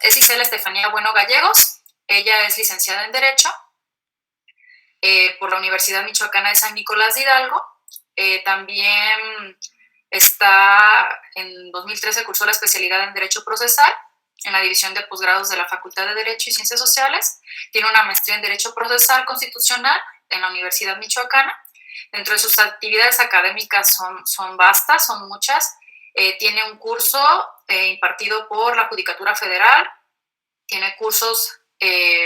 es Isela Estefanía Bueno Gallegos. Ella es licenciada en Derecho por la Universidad Michoacana de San Nicolás de Hidalgo. También en 2013 cursó la especialidad en Derecho Procesal en la División de Posgrados de la Facultad de Derecho y Ciencias Sociales. Tiene una maestría en Derecho Procesal Constitucional en la Universidad Michoacana. Dentro de sus actividades académicas son vastas, son muchas. Tiene un curso impartido por la Judicatura Federal, tiene cursos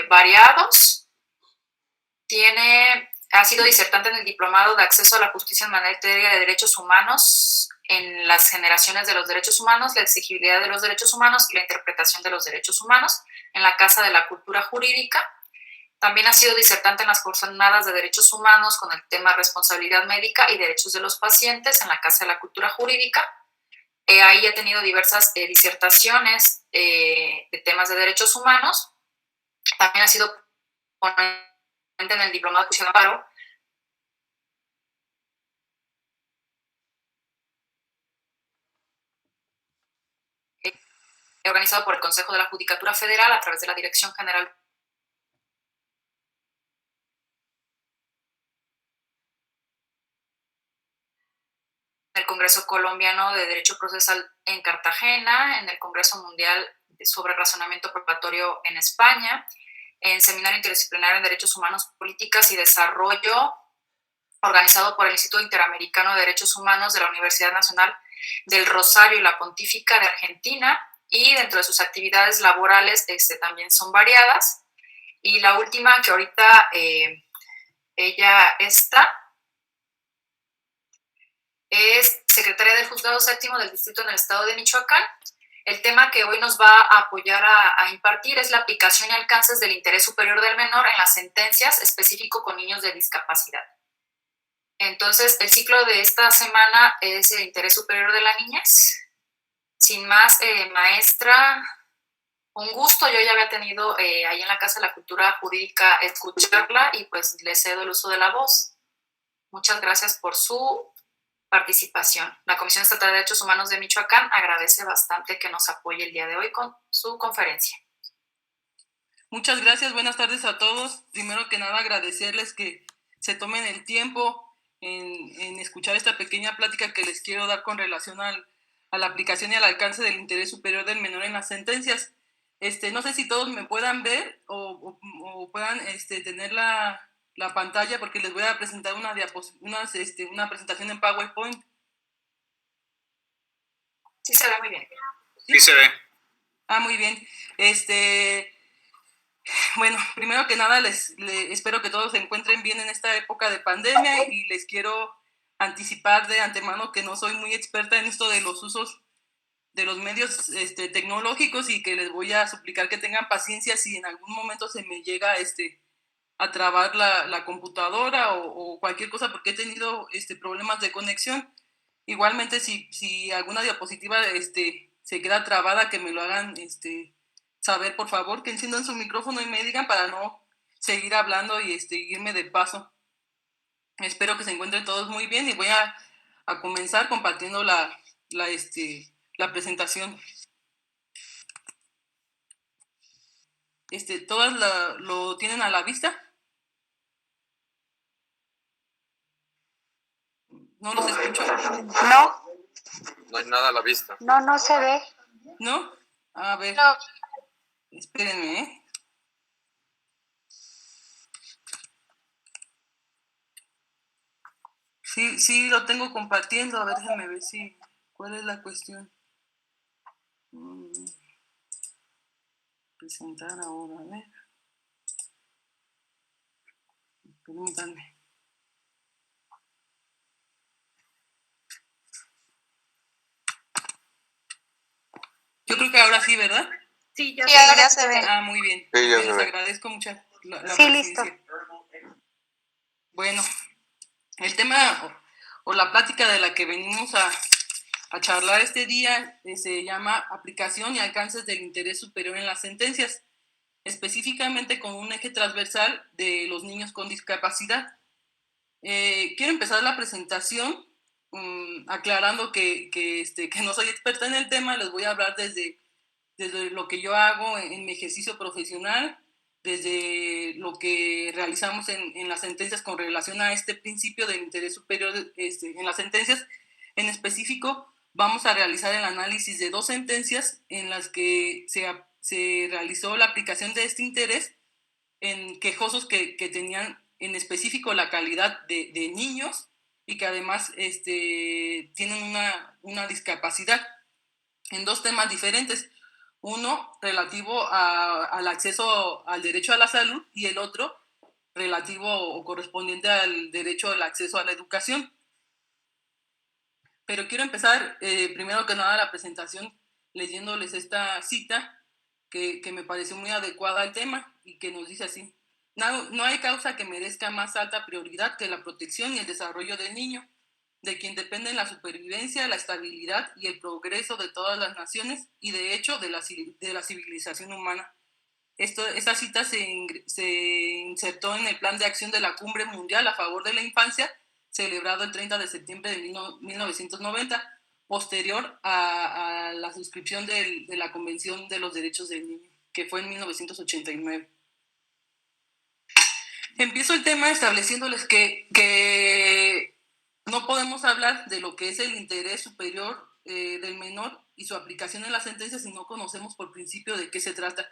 variados, ha sido disertante en el Diplomado de Acceso a la Justicia en materia de derechos humanos en las generaciones de los derechos humanos, la exigibilidad de los derechos humanos y la interpretación de los derechos humanos en la Casa de la Cultura Jurídica. También ha sido disertante en las jornadas de derechos humanos con el tema responsabilidad médica y derechos de los pacientes en la Casa de la Cultura Jurídica. Ahí ha tenido diversas disertaciones de temas de derechos humanos. También ha sido ponente en el Diplomado de Justicia de Amparo. Organizado por el Consejo de la Judicatura Federal a través de la Dirección General del Congreso Colombiano de Derecho Procesal en Cartagena, en el Congreso Mundial sobre Razonamiento Probatorio en España, en Seminario Interdisciplinario en Derechos Humanos, Políticas y Desarrollo, organizado por el Instituto Interamericano de Derechos Humanos de la Universidad Nacional del Rosario y la Pontífica de Argentina, y dentro de sus actividades laborales también son variadas. Y la última, que ahorita ella está, es secretaria del Juzgado Séptimo del Distrito en el Estado de Michoacán. El tema que hoy nos va a apoyar a impartir es la aplicación y alcances del interés superior del menor en las sentencias, específico con niños de discapacidad. Entonces, el ciclo de esta semana es el interés superior de la niñez. Sin más, maestra, un gusto. Yo ya había tenido ahí en la Casa de la Cultura Jurídica escucharla y pues le cedo el uso de la voz. Muchas gracias por su participación. La Comisión Estatal de Derechos Humanos de Michoacán agradece bastante que nos apoye el día de hoy con su conferencia. Muchas gracias, buenas tardes a todos. Primero que nada, agradecerles que se tomen el tiempo en escuchar esta pequeña plática que les quiero dar con relación a la aplicación y al alcance del interés superior del menor en las sentencias. No sé si todos me puedan ver o puedan tener la pantalla, porque les voy a presentar una presentación en PowerPoint. Sí se ve muy bien. Sí se ve. Muy bien. Bueno, primero que nada, espero que todos se encuentren bien en esta época de pandemia y les quiero anticipar de antemano que no soy muy experta en esto de los usos de los medios tecnológicos, y que les voy a suplicar que tengan paciencia si en algún momento se me llega a trabar la computadora o cualquier cosa, porque he tenido problemas de conexión. Igualmente, si alguna diapositiva se queda trabada, que me lo hagan saber, por favor, que enciendan su micrófono y me digan para no seguir hablando y irme de paso. Espero que se encuentren todos muy bien y voy a comenzar compartiendo la presentación. ¿Todas lo tienen a la vista? ¿No los escucho? No. No hay nada a la vista. No se ve. ¿No? A ver. No. Espérenme, ¿eh? Sí, lo tengo compartiendo. A ver, déjenme ver cuál es la cuestión. Presentar ahora, a ver. Permítanme. Yo creo que ahora sí, ¿verdad? Sí, ahora se ve. Muy bien. Sí, Les agradezco mucho la sí, listo. Bueno, el tema o la plática de la que venimos a charlar este día se llama aplicación y alcances del interés superior en las sentencias, específicamente con un eje transversal de los niños con discapacidad. Quiero empezar la presentación aclarando que no soy experta en el tema. Les voy a hablar desde desde lo que yo hago en mi ejercicio profesional, desde lo que realizamos en las sentencias con relación a este principio del interés superior. En las sentencias en específico vamos a realizar el análisis de 2 sentencias en las que se realizó la aplicación de este interés en quejosos que tenían en específico la calidad de niños y que además tienen una discapacidad, en 2 temas diferentes. Uno relativo al acceso al derecho a la salud y el otro relativo o correspondiente al derecho al acceso a la educación. Pero quiero empezar, primero que nada, la presentación leyéndoles esta cita que me pareció muy adecuada al tema y que nos dice así: no hay causa que merezca más alta prioridad que la protección y el desarrollo del niño, de quien dependen la supervivencia, la estabilidad y el progreso de todas las naciones y, de hecho, de la civilización humana. Esta cita se insertó en el Plan de Acción de la Cumbre Mundial a favor de la Infancia, celebrado el 30 de septiembre de 1990, posterior a la suscripción de la Convención de los Derechos del Niño, que fue en 1989. Empiezo el tema estableciéndoles que no podemos hablar de lo que es el interés superior del menor y su aplicación en la sentencia si no conocemos por principio de qué se trata.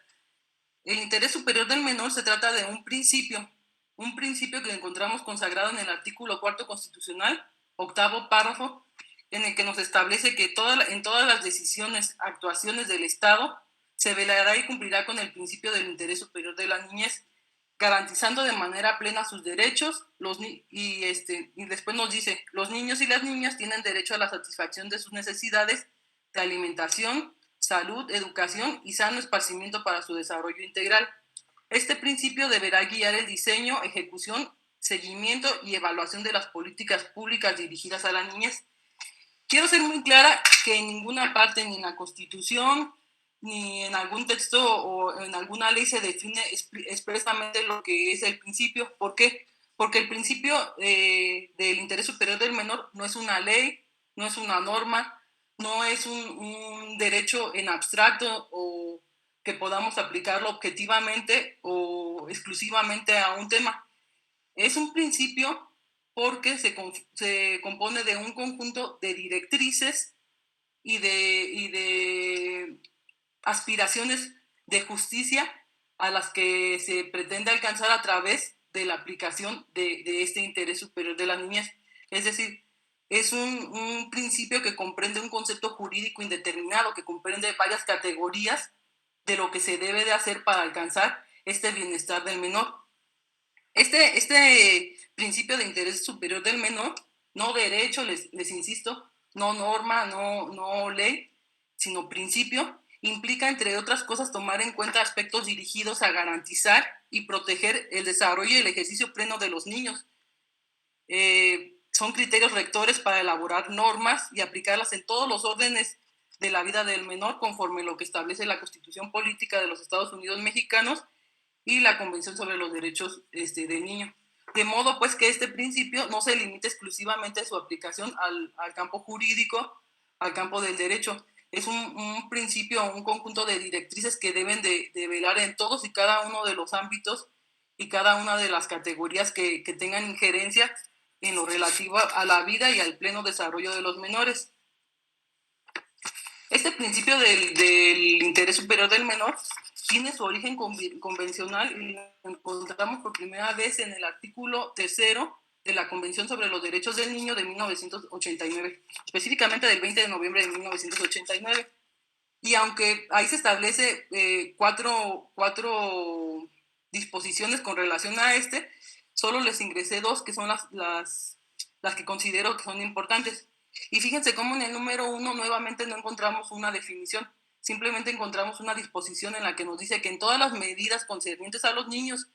El interés superior del menor se trata de un principio que encontramos consagrado en el artículo 4 constitucional, 8º párrafo, en el que nos establece que en todas las decisiones, actuaciones del Estado, se velará y cumplirá con el principio del interés superior de la niñez, garantizando de manera plena sus derechos, y después nos dice: los niños y las niñas tienen derecho a la satisfacción de sus necesidades de alimentación, salud, educación y sano esparcimiento para su desarrollo integral. Este principio deberá guiar el diseño, ejecución, seguimiento y evaluación de las políticas públicas dirigidas a la niñez. Quiero ser muy clara que en ninguna parte, ni en la Constitución, ni en algún texto o en alguna ley se define expresamente lo que es el principio. ¿Por qué? Porque el principio del interés superior del menor no es una ley, no es una norma, no es un derecho en abstracto o que podamos aplicarlo objetivamente o exclusivamente a un tema. Es un principio porque se compone de un conjunto de directrices y de aspiraciones de justicia a las que se pretende alcanzar a través de la aplicación de este interés superior de la niñez. Es decir, es un principio que comprende un concepto jurídico indeterminado, que comprende varias categorías de lo que se debe de hacer para alcanzar este bienestar del menor. Este principio de interés superior del menor, no derecho, les insisto, no norma, no ley, sino principio, implica, entre otras cosas, tomar en cuenta aspectos dirigidos a garantizar y proteger el desarrollo y el ejercicio pleno de los niños. Son criterios rectores para elaborar normas y aplicarlas en todos los órdenes de la vida del menor, conforme lo que establece la Constitución Política de los Estados Unidos Mexicanos y la Convención sobre los Derechos del Niño. De modo, pues, que este principio no se limita exclusivamente a su aplicación al campo jurídico, al campo del derecho. Es un principio, un conjunto de directrices que deben de velar en todos y cada uno de los ámbitos y cada una de las categorías que tengan injerencia en lo relativo a la vida y al pleno desarrollo de los menores. Este principio del interés superior del menor tiene su origen convencional y lo encontramos por primera vez en el artículo 3º de la Convención sobre los Derechos del Niño de 1989, específicamente del 20 de noviembre de 1989. Y aunque ahí se establece cuatro disposiciones con relación a solo les ingresé 2, que son las que considero que son importantes. Y fíjense cómo en el número 1 nuevamente no encontramos una definición, simplemente encontramos una disposición en la que nos dice que en todas las medidas concernientes a los niños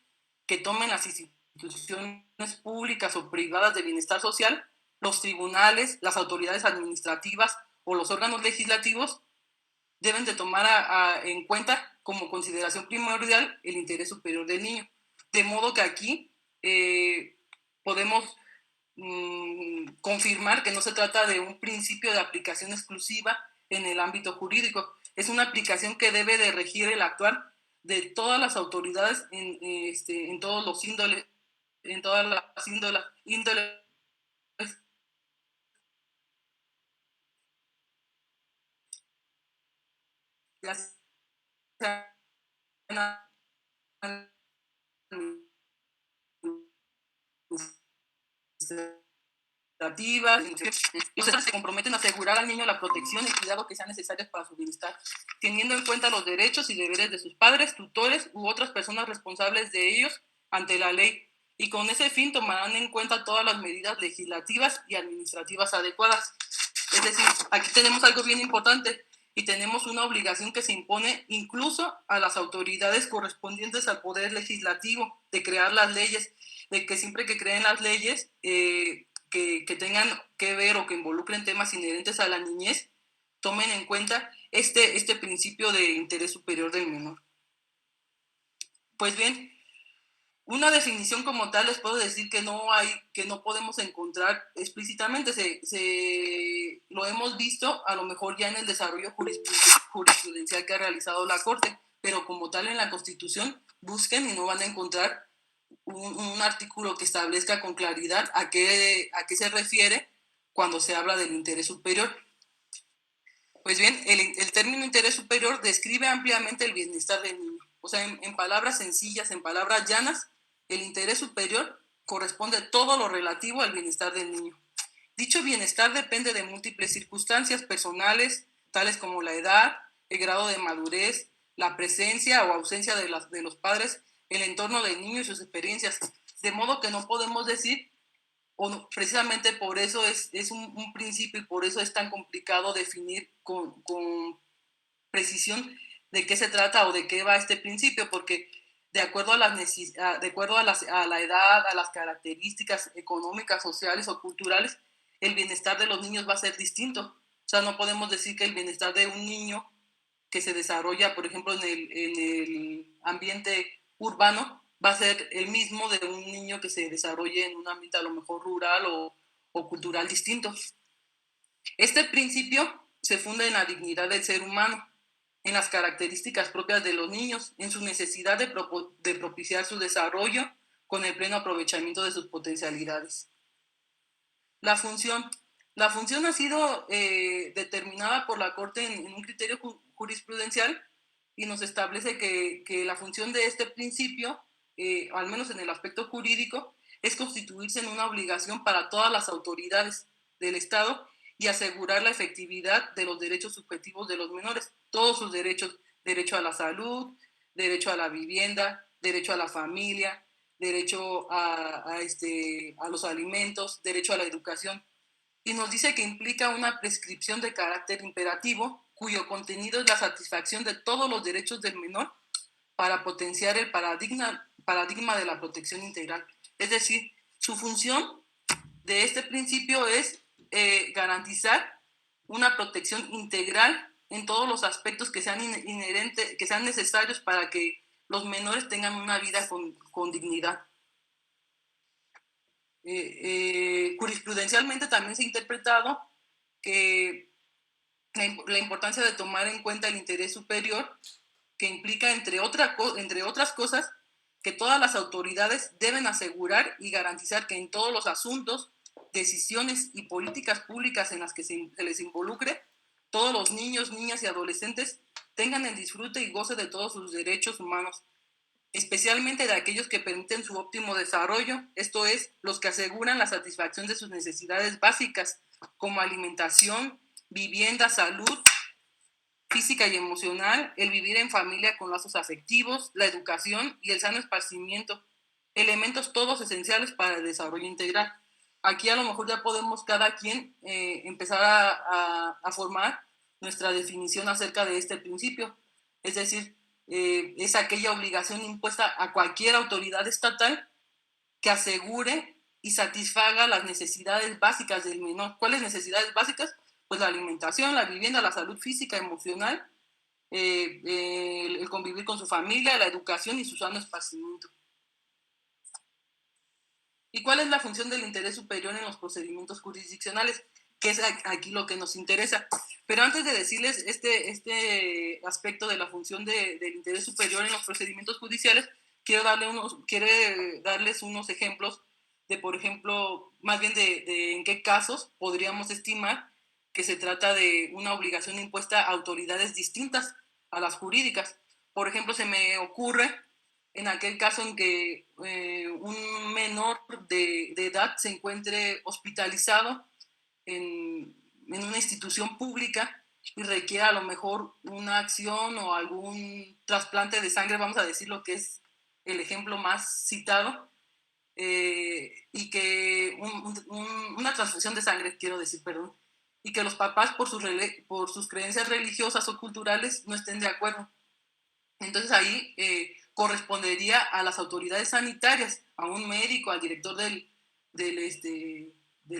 que tomen las instituciones públicas o privadas de bienestar social, los tribunales, las autoridades administrativas o los órganos legislativos deben de tomar en cuenta como consideración primordial el interés superior del niño. De modo que aquí podemos confirmar que no se trata de un principio de aplicación exclusiva en el ámbito jurídico, es una aplicación que debe de regir el actuar de todas las autoridades en todos los índoles, en todas las índoles las los estados se comprometen a asegurar al niño la protección y cuidado que sean necesarios para su bienestar, teniendo en cuenta los derechos y deberes de sus padres, tutores u otras personas responsables de ellos ante la ley, y con ese fin tomarán en cuenta todas las medidas legislativas y administrativas adecuadas. Es decir, aquí tenemos algo bien importante y tenemos una obligación que se impone incluso a las autoridades correspondientes al poder legislativo de crear las leyes, de que siempre que creen las leyes que tengan que ver o que involucren temas inherentes a la niñez, tomen en cuenta este principio de interés superior del menor. Pues bien, una definición como tal les puedo decir que no podemos encontrar explícitamente, lo hemos visto a lo mejor ya en el desarrollo jurisprudencial que ha realizado la Corte, pero como tal en la Constitución busquen y no van a encontrar un artículo que establezca con claridad a qué se refiere cuando se habla del interés superior. Pues bien, el término interés superior describe ampliamente el bienestar del niño. O sea, en palabras sencillas, en palabras llanas, el interés superior corresponde a todo lo relativo al bienestar del niño. Dicho bienestar depende de múltiples circunstancias personales, tales como la edad, el grado de madurez, la presencia o ausencia de los padres, el entorno del niño y sus experiencias. De modo que no podemos decir, o no, precisamente por eso es un principio y por eso es tan complicado definir con precisión de qué se trata o de qué va este principio, porque de acuerdo a la edad, a las características económicas, sociales o culturales, el bienestar de los niños va a ser distinto. O sea, no podemos decir que el bienestar de un niño que se desarrolla, por ejemplo, en el ambiente urbano, va a ser el mismo de un niño que se desarrolle en un ambiente a lo mejor rural o cultural distinto. Este principio se funda en la dignidad del ser humano, en las características propias de los niños, en su necesidad de propiciar su desarrollo con el pleno aprovechamiento de sus potencialidades. La función ha sido determinada por la Corte en un criterio jurisprudencial y nos establece que la función de este principio, al menos en el aspecto jurídico, es constituirse en una obligación para todas las autoridades del Estado y asegurar la efectividad de los derechos subjetivos de los menores, todos sus derechos, derecho a la salud, derecho a la vivienda, derecho a la familia, derecho a los alimentos, derecho a la educación. Y nos dice que implica una prescripción de carácter imperativo, cuyo contenido es la satisfacción de todos los derechos del menor para potenciar el paradigma de la protección integral. Es decir, su función de este principio es garantizar una protección integral en todos los aspectos que sean inherentes, que sean necesarios para que los menores tengan una vida con dignidad. Jurisprudencialmente también se ha interpretado que la importancia de tomar en cuenta el interés superior, que implica, entre otras cosas, que todas las autoridades deben asegurar y garantizar que en todos los asuntos, decisiones y políticas públicas en las que se les involucre, todos los niños, niñas y adolescentes tengan el disfrute y goce de todos sus derechos humanos, especialmente de aquellos que permiten su óptimo desarrollo, esto es, los que aseguran la satisfacción de sus necesidades básicas, como alimentación, vivienda, salud física y emocional, el vivir en familia con lazos afectivos, la educación y el sano esparcimiento, elementos todos esenciales para el desarrollo integral. Aquí a lo mejor ya podemos cada quien empezar a formar nuestra definición acerca de este principio, es decir, es aquella obligación impuesta a cualquier autoridad estatal que asegure y satisfaga las necesidades básicas del menor. ¿Cuáles necesidades básicas? Pues la alimentación, la vivienda, la salud física, emocional, el convivir con su familia, la educación y su sano esparcimiento. ¿Y cuál es la función del interés superior en los procedimientos jurisdiccionales? que es aquí lo que nos interesa. Pero antes de decirles este aspecto de la función del interés superior en los procedimientos judiciales, quiero darles unos ejemplos de, por ejemplo, más bien de en qué casos podríamos estimar que se trata de una obligación impuesta a autoridades distintas a las jurídicas. Por ejemplo, se me ocurre en aquel caso en que un menor de edad se encuentre hospitalizado en una institución pública y requiera a lo mejor una acción o algún trasplante de sangre, vamos a decir lo que es el ejemplo más citado, y que una transfusión de sangre, quiero decir, perdón, y que los papás por sus creencias religiosas o culturales no estén de acuerdo. Entonces ahí correspondería a las autoridades sanitarias, a un médico, al director del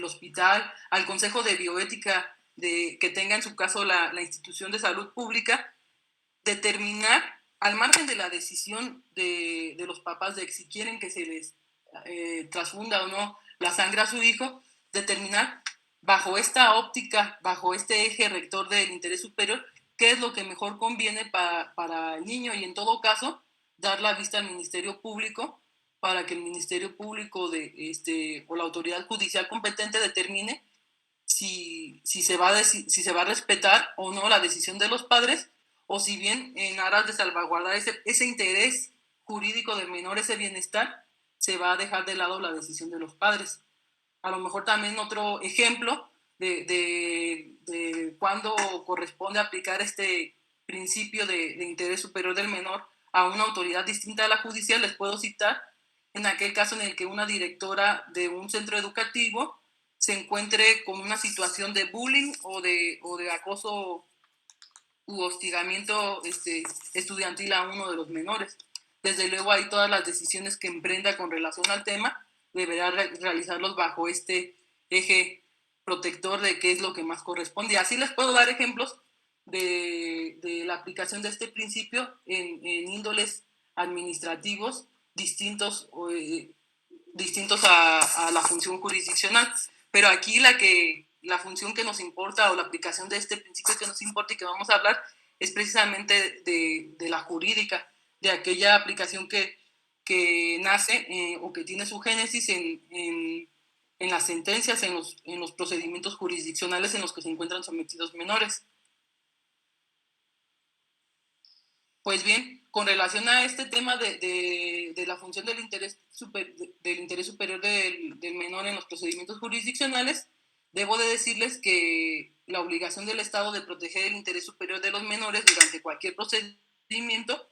hospital, al Consejo de Bioética que tenga en su caso la institución de salud pública, determinar, al margen de la decisión de los papás de si quieren que se les transfunda o no la sangre a su hijo, determinar bajo esta óptica, bajo este eje rector del interés superior, qué es lo que mejor conviene para el niño, y en todo caso dar la vista al Ministerio Público para que el Ministerio Público o la autoridad judicial competente determine si se va a respetar o no la decisión de los padres, o si bien en aras de salvaguardar ese interés jurídico del menor, ese bienestar, se va a dejar de lado la decisión de los padres. A lo mejor también otro ejemplo de cuándo corresponde aplicar este principio de interés superior del menor a una autoridad distinta a la judicial, les puedo citar en aquel caso en el que una directora de un centro educativo se encuentre con una situación de bullying o de acoso u hostigamiento estudiantil a uno de los menores. Desde luego ahí todas las decisiones que emprenda con relación al tema deberá realizarlos bajo este eje protector de qué es lo que más corresponde. Así les puedo dar ejemplos de la aplicación de este principio en índoles administrativos distintos a la función jurisdiccional. Pero aquí la función que nos importa, o la aplicación de este principio que nos importa y que vamos a hablar, es precisamente de la jurídica, de aquella aplicación que nace o que tiene su génesis en las sentencias, en los procedimientos jurisdiccionales en los que se encuentran sometidos menores. Pues bien, con relación a este tema de la función del interés superior del menor en los procedimientos jurisdiccionales, debo de decirles que la obligación del Estado de proteger el interés superior de los menores durante cualquier procedimiento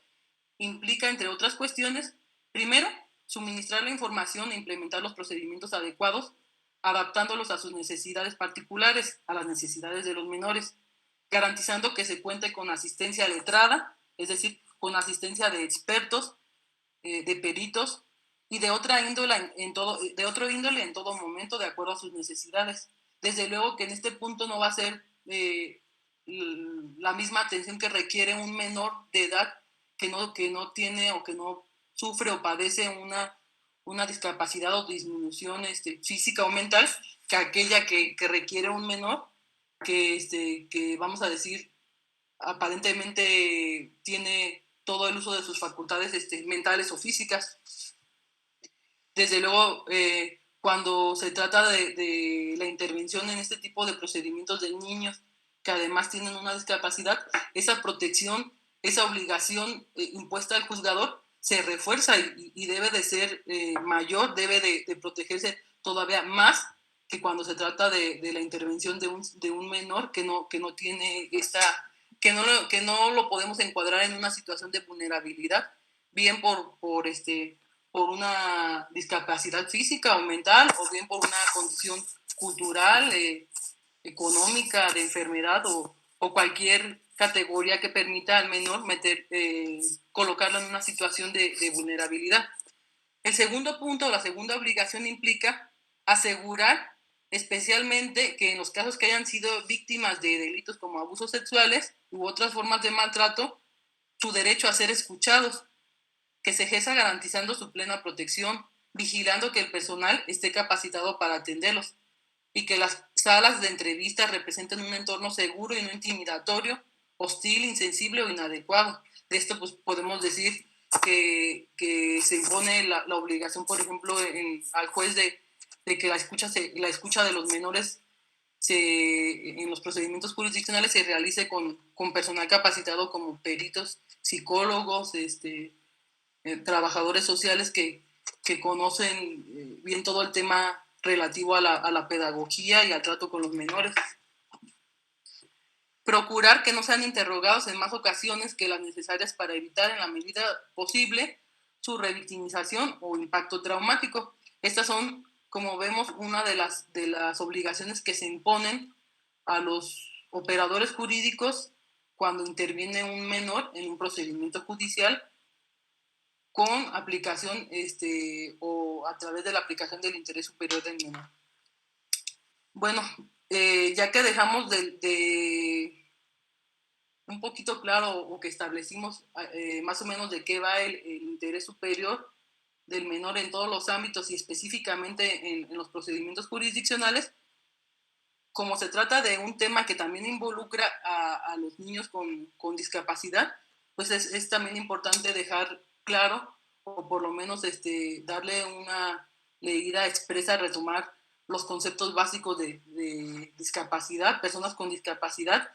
implica, entre otras cuestiones, primero, suministrar la información e implementar los procedimientos adecuados, adaptándolos a sus necesidades particulares, a las necesidades de los menores, garantizando que se cuente con asistencia letrada, es decir, con asistencia de expertos, de peritos y de otro índole en todo momento, de acuerdo a sus necesidades. Desde luego que en este punto no va a ser la misma atención que requiere un menor de edad que no tiene o que no sufre o padece una discapacidad o disminución física o mental, que aquella que requiere un menor que vamos a decir aparentemente tiene todo el uso de sus facultades mentales o físicas. Desde luego, cuando se trata de la intervención en este tipo de procedimientos de niños que además tienen una discapacidad, esa protección, esa obligación impuesta al juzgador se refuerza y debe de ser mayor, debe de protegerse todavía más que cuando se trata de la intervención de un menor que no tiene que no lo podemos encuadrar en una situación de vulnerabilidad, bien por una discapacidad física o mental, o bien por una condición cultural, económica, de enfermedad o cualquier categoría que permita al menor colocarlo en una situación de vulnerabilidad. El segundo punto, la segunda obligación, implica asegurar especialmente que en los casos que hayan sido víctimas de delitos como abusos sexuales u otras formas de maltrato, su derecho a ser escuchados, que se ejerza garantizando su plena protección, vigilando que el personal esté capacitado para atenderlos y que las salas de entrevistas representan un entorno seguro y no intimidatorio, hostil, insensible o inadecuado. De esto pues podemos decir que se impone la obligación, por ejemplo, al juez de que la escucha de los menores en los procedimientos jurisdiccionales se realice con personal capacitado como peritos, psicólogos, trabajadores sociales que conocen bien todo el tema relativo a la pedagogía y al trato con los menores. Procurar que no sean interrogados en más ocasiones que las necesarias para evitar en la medida posible su revictimización o impacto traumático. Estas son, como vemos, una de las obligaciones que se imponen a los operadores jurídicos cuando interviene un menor en un procedimiento judicial con aplicación o a través de la aplicación del interés superior del menor. Bueno, ya que dejamos de un poquito claro o que establecimos más o menos de qué va el interés superior del menor en todos los ámbitos y específicamente en los procedimientos jurisdiccionales, como se trata de un tema que también involucra a los niños con discapacidad, pues es también importante dejar claro o por lo menos darle una leída expresa, retomar los conceptos básicos de discapacidad, personas con discapacidad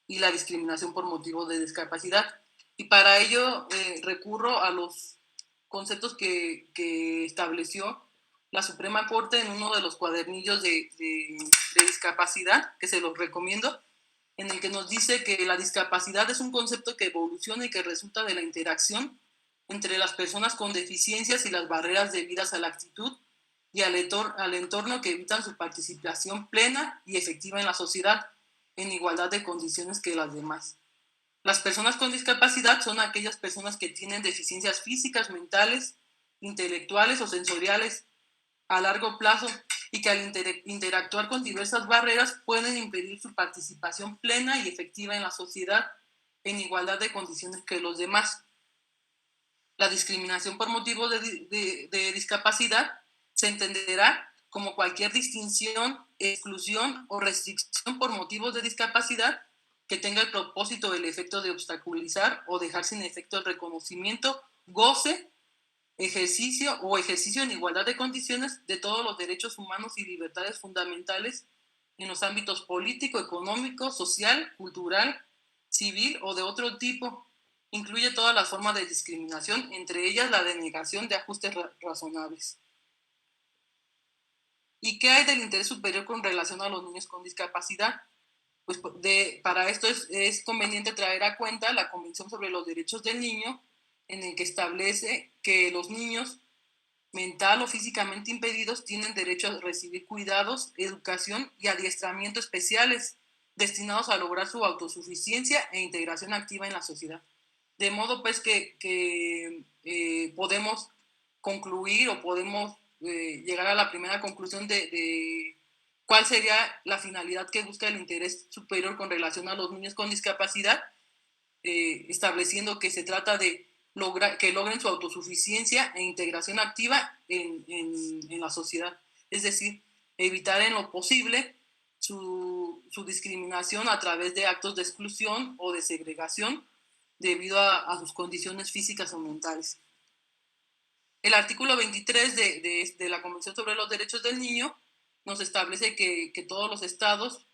y la discriminación por motivo de discapacidad. Y para ello recurro a los conceptos que estableció la Suprema Corte en uno de los cuadernillos de discapacidad, que se los recomiendo, en el que nos dice que la discapacidad es un concepto que evoluciona y que resulta de la interacción entre las personas con deficiencias y las barreras debidas a la actitud y al entorno que evitan su participación plena y efectiva en la sociedad, en igualdad de condiciones que las demás. Las personas con discapacidad son aquellas personas que tienen deficiencias físicas, mentales, intelectuales o sensoriales a largo plazo y que al interactuar con diversas barreras pueden impedir su participación plena y efectiva en la sociedad en igualdad de condiciones que los demás. La discriminación por motivo de discapacidad se entenderá como cualquier distinción, exclusión o restricción por motivos de discapacidad que tenga el propósito o el efecto de obstaculizar o dejar sin efecto el reconocimiento, goce, ejercicio en igualdad de condiciones de todos los derechos humanos y libertades fundamentales en los ámbitos político, económico, social, cultural, civil o de otro tipo. Incluye todas las formas de discriminación, entre ellas la denegación de ajustes razonables. ¿Y qué hay del interés superior con relación a los niños con discapacidad? Pues para esto es conveniente traer a cuenta la Convención sobre los Derechos del Niño, en el que establece que los niños mental o físicamente impedidos tienen derecho a recibir cuidados, educación y adiestramiento especiales destinados a lograr su autosuficiencia e integración activa en la sociedad. De modo pues que podemos concluir o podemos llegar a la primera conclusión de cuál sería la finalidad que busca el interés superior con relación a los niños con discapacidad, estableciendo que se trata de que logren su autosuficiencia e integración activa en la sociedad. Es decir, evitar en lo posible su discriminación a través de actos de exclusión o de segregación debido a sus condiciones físicas o mentales. El artículo 23 de la Convención sobre los Derechos del Niño nos establece que todos los estados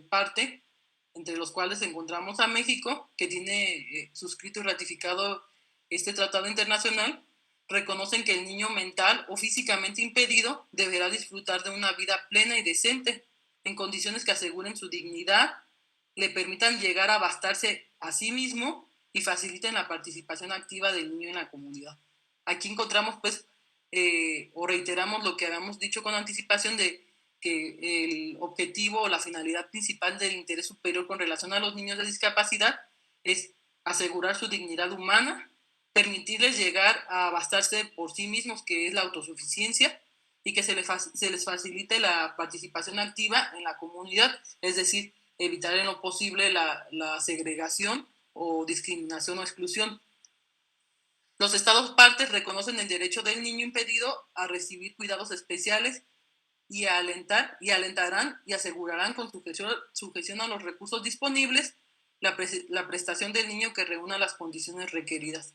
parte, entre los cuales encontramos a México, que tiene suscrito y ratificado este tratado internacional, reconocen que el niño mental o físicamente impedido deberá disfrutar de una vida plena y decente, en condiciones que aseguren su dignidad, le permitan llegar a bastarse a sí mismo y faciliten la participación activa del niño en la comunidad. Aquí encontramos, pues, o reiteramos lo que habíamos dicho con anticipación de que el objetivo o la finalidad principal del interés superior con relación a los niños de discapacidad es asegurar su dignidad humana, permitirles llegar a bastarse por sí mismos, que es la autosuficiencia, y que se les facilite la participación activa en la comunidad, es decir, evitar en lo posible la segregación o discriminación o exclusión. Los estados partes reconocen el derecho del niño impedido a recibir cuidados especiales alentarán y asegurarán con sujeción a los recursos disponibles la prestación del niño que reúna las condiciones requeridas.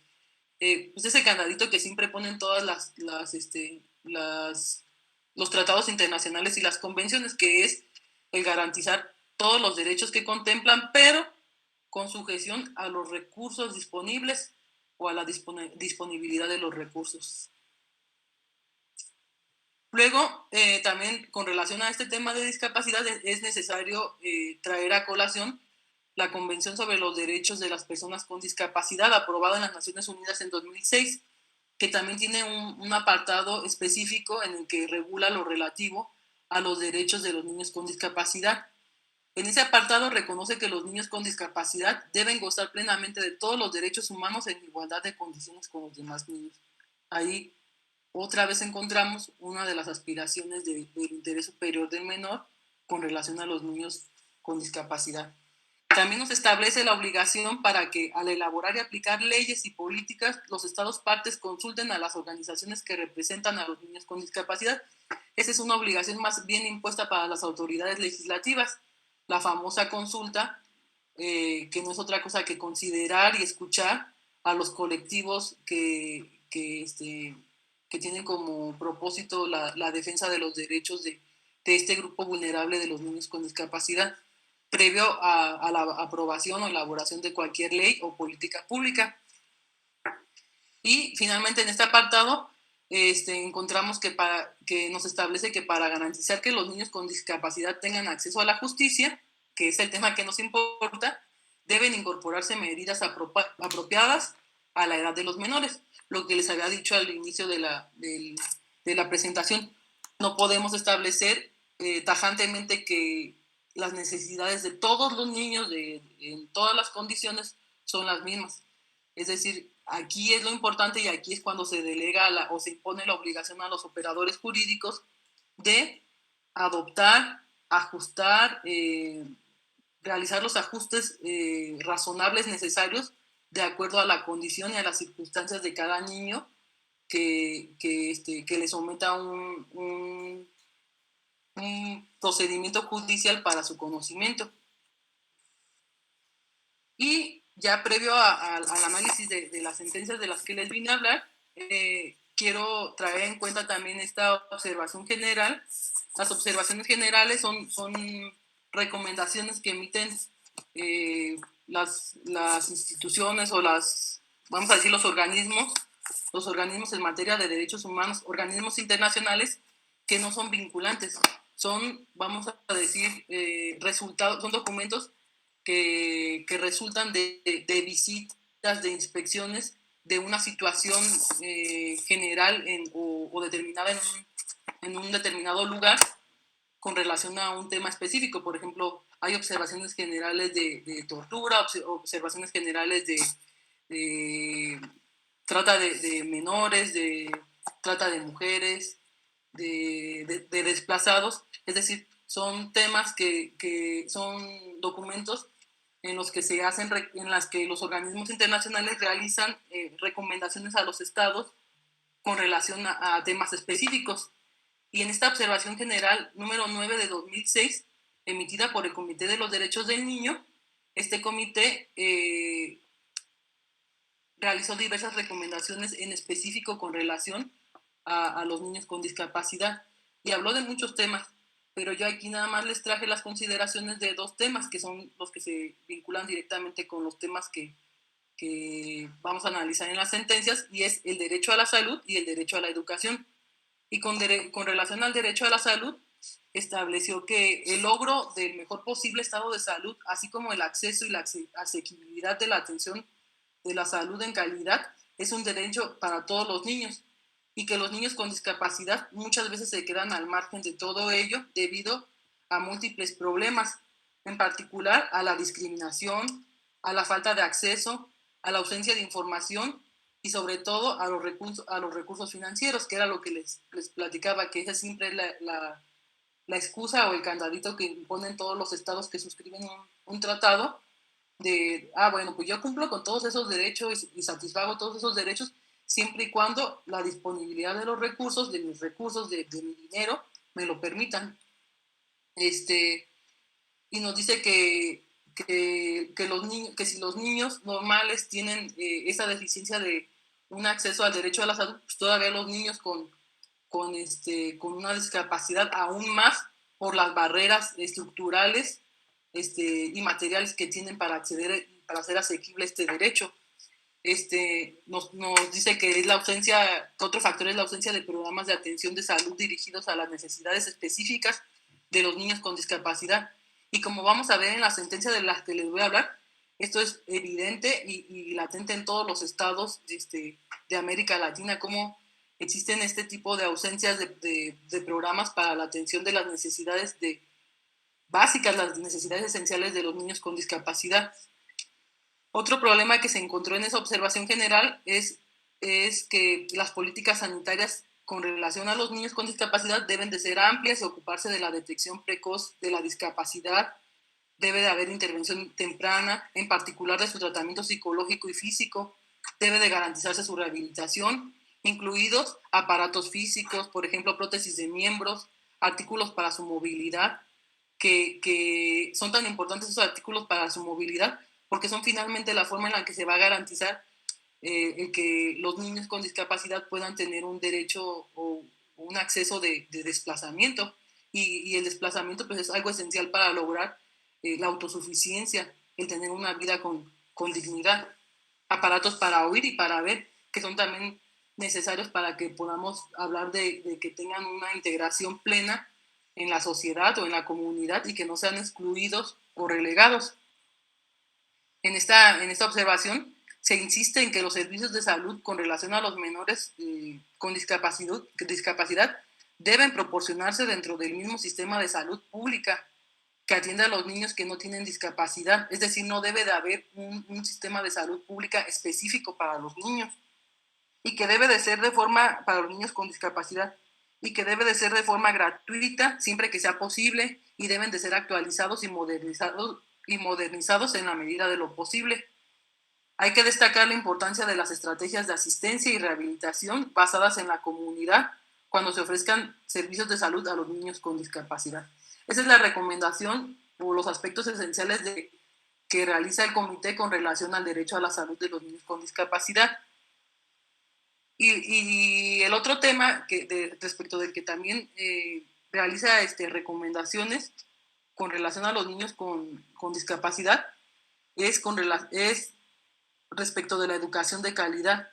Pues ese candadito que siempre ponen todas los tratados internacionales y las convenciones, que es el garantizar todos los derechos que contemplan, pero con sujeción a los recursos disponibles o a la disponibilidad de los recursos. Luego, también con relación a este tema de discapacidad, es necesario traer a colación la Convención sobre los Derechos de las Personas con Discapacidad, aprobada en las Naciones Unidas en 2006, que también tiene un apartado específico en el que regula lo relativo a los derechos de los niños con discapacidad. En ese apartado reconoce que los niños con discapacidad deben gozar plenamente de todos los derechos humanos en igualdad de condiciones con los demás niños. Ahí otra vez encontramos una de las aspiraciones del interés superior del menor con relación a los niños con discapacidad. También nos establece la obligación para que, al elaborar y aplicar leyes y políticas, los estados partes consulten a las organizaciones que representan a los niños con discapacidad. Esa es una obligación más bien impuesta para las autoridades legislativas. La famosa consulta, que no es otra cosa que considerar y escuchar a los colectivos que tienen como propósito la defensa de los derechos de este grupo vulnerable de los niños con discapacidad, previo a la aprobación o elaboración de cualquier ley o política pública. Y finalmente, en este apartado encontramos que nos establece que para garantizar que los niños con discapacidad tengan acceso a la justicia, que es el tema que nos importa, deben incorporarse medidas apropiadas a la edad de los menores. Lo que les había dicho al inicio de la presentación, no podemos establecer tajantemente que las necesidades de todos los niños en todas las condiciones son las mismas. Es decir, aquí es lo importante y aquí es cuando se delega o se impone la obligación a los operadores jurídicos de adoptar, ajustar, realizar los ajustes razonables necesarios de acuerdo a la condición y a las circunstancias de cada niño que le someta un procedimiento judicial para su conocimiento. Y ya previo al análisis de las sentencias de las que les vine a hablar, quiero traer en cuenta también esta observación general. Las observaciones generales son recomendaciones que emiten las instituciones o vamos a decir, los organismos en materia de derechos humanos, organismos internacionales que no son vinculantes. Son, vamos a decir, resultados, son documentos que resultan de visitas, de inspecciones de una situación general o determinada en un determinado lugar con relación a un tema específico. Por ejemplo, hay observaciones generales de tortura, observaciones generales de trata de menores, de trata de mujeres, de desplazados. Es decir, son temas que son documentos en los que en las que los organismos internacionales realizan recomendaciones a los estados con relación a temas específicos. Y en esta observación general número 9 de 2006, emitida por el Comité de los Derechos del Niño, este comité realizó diversas recomendaciones en específico con relación a los niños con discapacidad y habló de muchos temas, pero yo aquí nada más les traje las consideraciones de dos temas que son los que se vinculan directamente con los temas que vamos a analizar en las sentencias, y es el derecho a la salud y el derecho a la educación. Y con relación al derecho a la salud, estableció que el logro del mejor posible estado de salud, así como el acceso y la asequibilidad de la atención de la salud en calidad, es un derecho para todos los niños, y que los niños con discapacidad muchas veces se quedan al margen de todo ello debido a múltiples problemas, en particular a la discriminación, a la falta de acceso, a la ausencia de información y sobre todo a los recursos financieros, que era lo que les platicaba, que esa siempre es la excusa o el candadito que imponen todos los estados que suscriben un tratado de, bueno, pues yo cumplo con todos esos derechos y satisfago todos esos derechos siempre y cuando la disponibilidad de los recursos, de mis recursos, de mi dinero, me lo permitan. Y nos dice que si los niños normales tienen esa deficiencia de un acceso al derecho a la salud, pues todavía los niños con una discapacidad aún más por las barreras estructurales y materiales que tienen para hacer asequible este derecho. Nos dice que otro factor es la ausencia de programas de atención de salud dirigidos a las necesidades específicas de los niños con discapacidad. Y como vamos a ver en la sentencia de la que les voy a hablar, esto es evidente y latente en todos los estados de América Latina, cómo existen este tipo de ausencias de programas para la atención de las necesidades básicas, las necesidades esenciales de los niños con discapacidad. Otro problema que se encontró en esa observación general es que las políticas sanitarias con relación a los niños con discapacidad deben de ser amplias y ocuparse de la detección precoz de la discapacidad. Debe de haber intervención temprana, en particular de su tratamiento psicológico y físico. Debe de garantizarse su rehabilitación, incluidos aparatos físicos, por ejemplo, prótesis de miembros, artículos para su movilidad, que son tan importantes esos artículos para su movilidad, porque son finalmente la forma en la que se va a garantizar el que los niños con discapacidad puedan tener un derecho o un acceso de desplazamiento. Y el desplazamiento pues, es algo esencial para lograr la autosuficiencia, el tener una vida con dignidad. Aparatos para oír y para ver, que son también necesarios para que podamos hablar de que tengan una integración plena en la sociedad o en la comunidad y que no sean excluidos o relegados. En esta observación se insiste en que los servicios de salud con relación a los menores con discapacidad deben proporcionarse dentro del mismo sistema de salud pública que atiende a los niños que no tienen discapacidad. Es decir, no debe de haber un sistema de salud pública específico para los niños y que debe de ser para los niños con discapacidad y que debe de ser de forma gratuita siempre que sea posible y deben de ser actualizados y modernizados en la medida de lo posible. Hay que destacar la importancia de las estrategias de asistencia y rehabilitación basadas en la comunidad cuando se ofrezcan servicios de salud a los niños con discapacidad. Esa es la recomendación o los aspectos esenciales que realiza el comité con relación al derecho a la salud de los niños con discapacidad. Y el otro tema respecto del que también realiza recomendaciones con relación a los niños con discapacidad es respecto de la educación de calidad.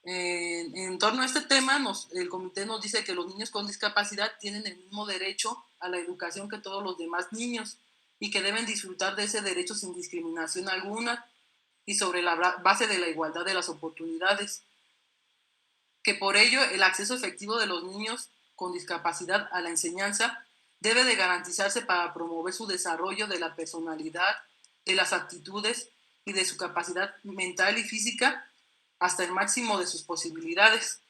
En torno a este tema, el comité nos dice que los niños con discapacidad tienen el mismo derecho a la educación que todos los demás niños y que deben disfrutar de ese derecho sin discriminación alguna y sobre la base de la igualdad de las oportunidades. Que por ello el acceso efectivo de los niños con discapacidad a la enseñanza debe de garantizarse para promover su desarrollo de la personalidad, de las aptitudes y de su capacidad mental y física hasta el máximo de sus posibilidades.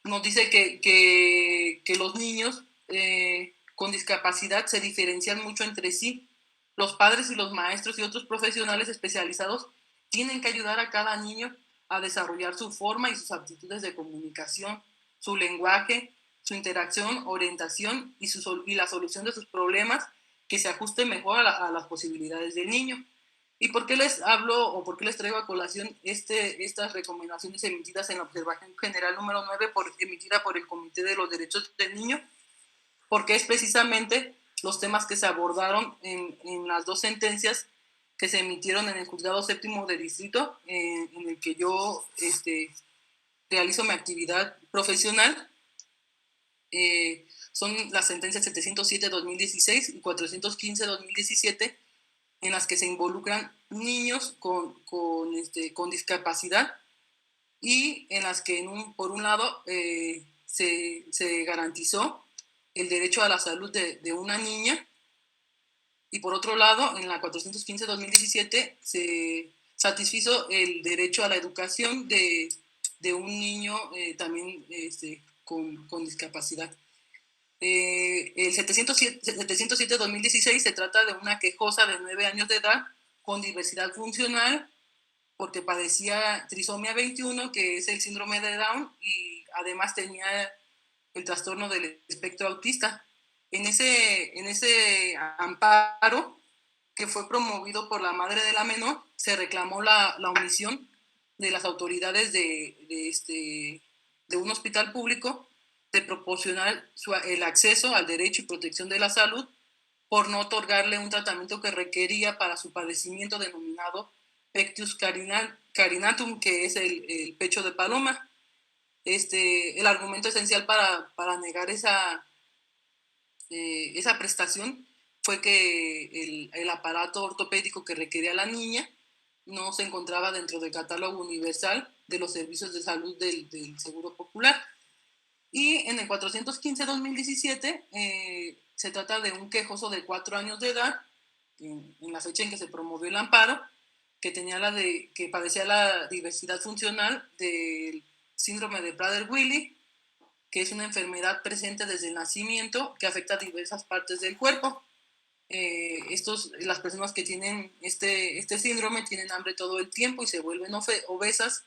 Nos dice que los niños con discapacidad se diferencian mucho entre sí. Los padres y los maestros y otros profesionales especializados tienen que ayudar a cada niño a desarrollar su forma y sus aptitudes de comunicación, su lenguaje, su interacción, orientación y la solución de sus problemas que se ajuste mejor a las posibilidades del niño. ¿Y por qué les hablo o por qué les traigo a colación estas recomendaciones emitidas en la Observación General número 9 emitida por el Comité de los Derechos del Niño? Porque es precisamente los temas que se abordaron en las dos sentencias que se emitieron en el Juzgado Séptimo de Distrito, en el que yo realizo mi actividad profesional. Son las sentencias 707-2016 y 415-2017, en las que se involucran niños con discapacidad y en las que, por un lado, se garantizó el derecho a la salud de una niña y por otro lado, en la 415-2017 se satisfizo el derecho a la educación de un niño también con discapacidad. El 707-2016 se trata de una quejosa de 9 años de edad con diversidad funcional porque padecía trisomía 21, que es el síndrome de Down, y además tenía el trastorno del espectro autista. En ese amparo que fue promovido por la madre de la menor, se reclamó la omisión de las autoridades de un hospital público de proporcionar el acceso al derecho y protección de la salud por no otorgarle un tratamiento que requería para su padecimiento denominado pectus carinatum, que es el pecho de paloma. El argumento esencial para negar esa prestación fue que el aparato ortopédico que requería la niña no se encontraba dentro del catálogo universal de los servicios de salud del Seguro Popular. Y en el 415-2017 se trata de un quejoso de 4 años de edad, en la fecha en que se promovió el amparo, que padecía la diversidad funcional del síndrome de Prader-Willi, que es una enfermedad presente desde el nacimiento que afecta a diversas partes del cuerpo. Las personas que tienen este síndrome tienen hambre todo el tiempo y se vuelven obesas,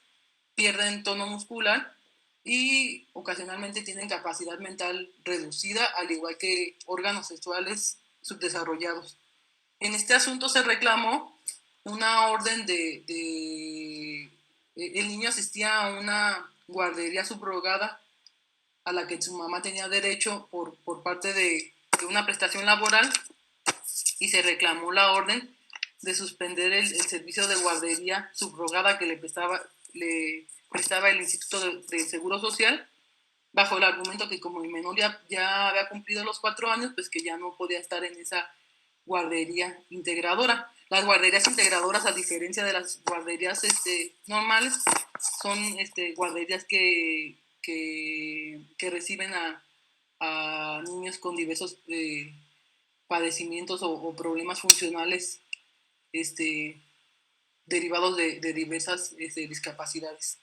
pierden tono muscular y ocasionalmente tienen capacidad mental reducida, al igual que órganos sexuales subdesarrollados. En este asunto se reclamó una orden el niño asistía a una guardería subrogada a la que su mamá tenía derecho por parte de una prestación laboral, y se reclamó la orden de suspender el servicio de guardería subrogada que le prestaba el Instituto del Seguro Social, bajo el argumento que como el menor ya había cumplido los 4 años, pues que ya no podía estar en esa guardería integradora. Las guarderías integradoras, a diferencia de las guarderías normales, son guarderías que reciben a niños con diversos padecimientos o problemas funcionales derivados de diversas discapacidades.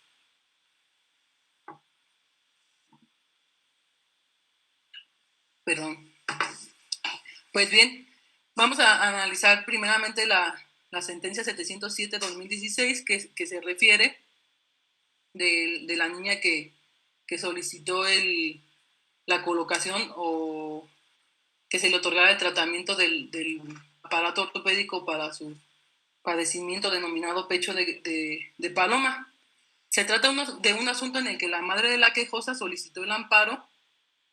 Perdón. Pues bien, vamos a analizar primeramente la sentencia 707-2016 que se refiere de la niña que solicitó la colocación o que se le otorgara el tratamiento del aparato ortopédico para su padecimiento denominado pecho de paloma. Se trata de un asunto en el que la madre de la quejosa solicitó el amparo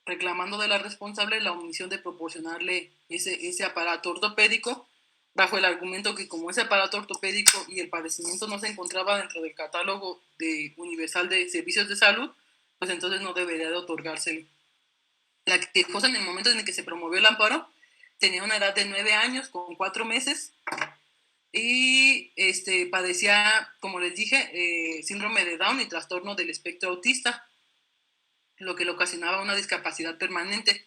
reclamando de la responsable la omisión de proporcionarle ese aparato ortopédico, bajo el argumento que como ese aparato ortopédico y el padecimiento no se encontraba dentro del catálogo universal de servicios de salud, pues entonces no debería de otorgárselo. La quejosa, en el momento en el que se promovió el amparo, tenía una edad de 9 años con 4 meses y padecía, como les dije, síndrome de Down y trastorno del espectro autista, lo que le ocasionaba una discapacidad permanente.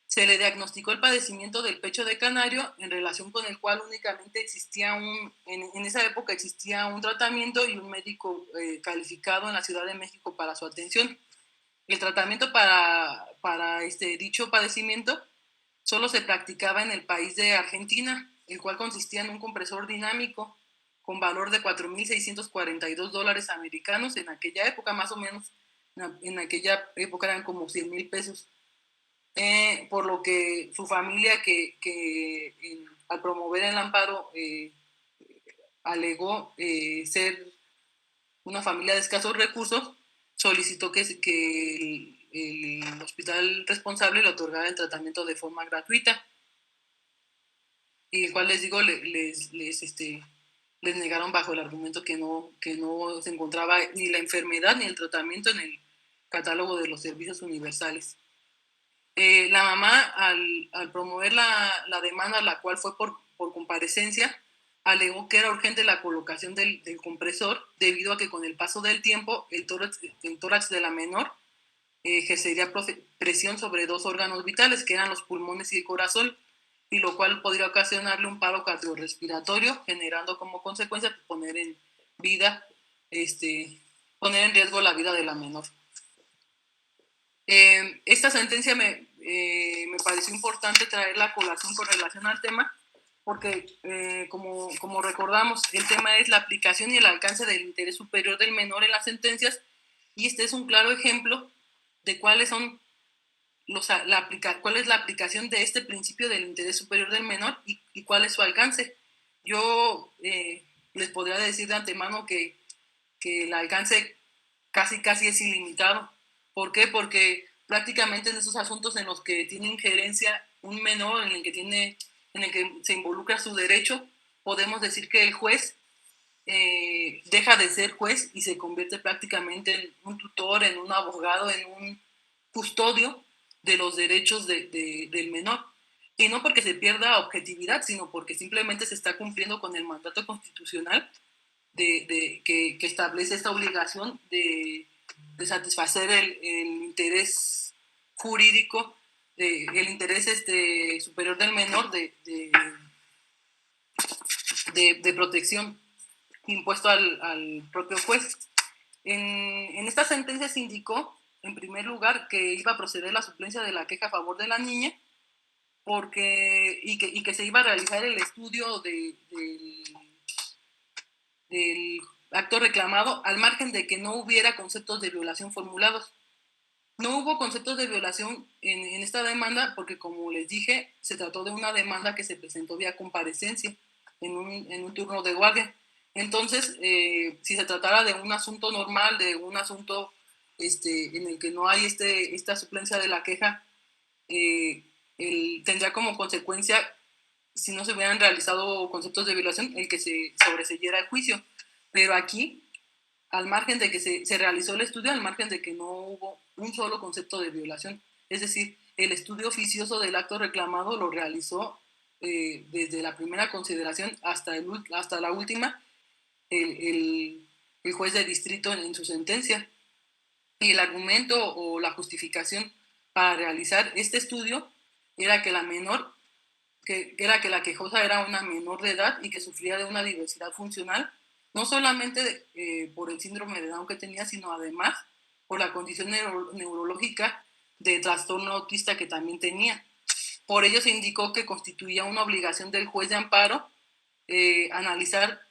Se le diagnosticó el padecimiento del pecho de canario, en relación con el cual únicamente existía en esa época existía un tratamiento y un médico calificado en la Ciudad de México para su atención. El tratamiento para dicho padecimiento solo se practicaba en el país de Argentina, el cual consistía en un compresor dinámico con valor de $4,642 americanos en aquella época, más o menos. En aquella época eran como 100,000 pesos. Por lo que su familia, al promover el amparo, alegó ser una familia de escasos recursos, solicitó que el hospital responsable le otorgara el tratamiento de forma gratuita, y el cual les digo, les negaron bajo el argumento que no se encontraba ni la enfermedad ni el tratamiento en el catálogo de los servicios universales. La mamá, al promover la demanda, la cual fue por comparecencia, alegó que era urgente la colocación del compresor, debido a que con el paso del tiempo el tórax de la menor ejercería presión sobre 2 órganos vitales, que eran los pulmones y el corazón, y lo cual podría ocasionarle un paro cardiorrespiratorio, generando como consecuencia poner en riesgo la vida de la menor. Esta sentencia me pareció importante traerla a colación con relación al tema, porque como recordamos, el tema es la aplicación y el alcance del interés superior del menor en las sentencias, y este es un claro ejemplo de cuáles son cuál es la aplicación de este principio del interés superior del menor y cuál es su alcance. Yo les podría decir de antemano que el alcance casi es ilimitado. ¿Por qué? Porque prácticamente en esos asuntos en los que tiene injerencia un menor, en el que se involucra su derecho, podemos decir que el juez deja de ser juez y se convierte prácticamente en un tutor, en un abogado, en un custodio de los derechos del menor. Y no porque se pierda objetividad, sino porque simplemente se está cumpliendo con el mandato constitucional que establece esta obligación de satisfacer el interés jurídico, el interés superior del menor de protección impuesto al propio juez. En esta sentencia se indicó, en primer lugar, que iba a proceder la suplencia de la queja a favor de la niña y que se iba a realizar el estudio del acto reclamado al margen de que no hubiera conceptos de violación formulados. No hubo conceptos de violación en esta demanda porque, como les dije, se trató de una demanda que se presentó vía comparecencia en un turno de guardia. Entonces, si se tratara de un asunto normal, de un asunto en el que no hay esta suplencia de la queja, tendría como consecuencia, si no se hubieran realizado conceptos de violación, el que se sobreseyera el juicio. Pero aquí, al margen de que se realizó el estudio, al margen de que no hubo un solo concepto de violación, es decir, el estudio oficioso del acto reclamado lo realizó desde la primera consideración hasta la última el juez de distrito en su sentencia. Y el argumento o la justificación para realizar este estudio era que era que la quejosa era una menor de edad y que sufría de una diversidad funcional, no solamente por el síndrome de Down que tenía, sino además por la condición neurológica de trastorno autista que también tenía. Por ello se indicó que constituía una obligación del juez de amparo analizar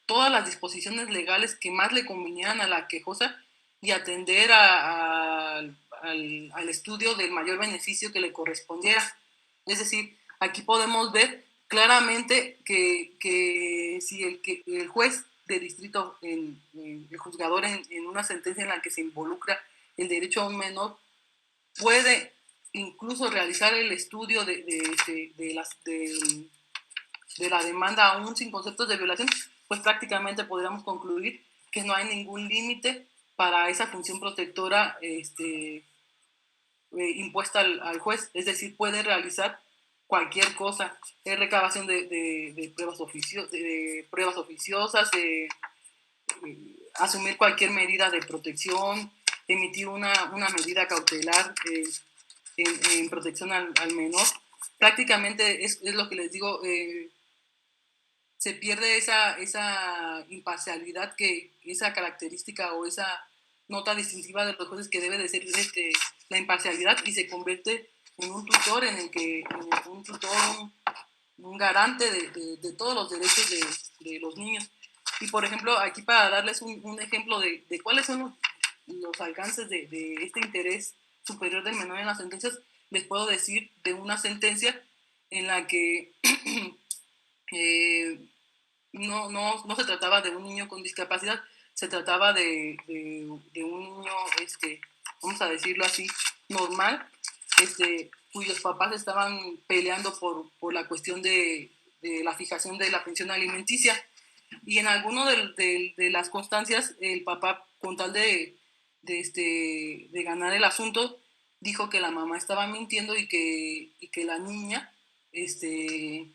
todas las disposiciones legales que más le convenieran a la quejosa y atender al estudio del mayor beneficio que le correspondiera. Es decir, aquí podemos ver claramente que si el juez de distrito, el juzgador en una sentencia en la que se involucra el derecho a un menor, puede incluso realizar el estudio de la demanda aún sin conceptos de violación, pues prácticamente podríamos concluir que no hay ningún límite para esa función protectora impuesta al juez, es decir, puede realizar cualquier cosa, recabación de pruebas oficiosas, asumir cualquier medida de protección, emitir una medida cautelar en protección al menor. Prácticamente es lo que les digo, se pierde esa imparcialidad, esa característica o esa nota distintiva de los jueces que debe de ser la imparcialidad, y se convierte en un tutor un garante de todos los derechos de los niños. Y por ejemplo, aquí para darles un ejemplo de cuáles son los alcances de este interés superior del menor en las sentencias, les puedo decir de una sentencia en la que no se trataba de un niño con discapacidad, se trataba de un niño, vamos a decirlo así, normal, cuyos papás estaban peleando por la cuestión de la fijación de la pensión alimenticia. Y en alguno de las constancias, el papá, con tal de ganar el asunto, dijo que la mamá estaba mintiendo y que la niña, que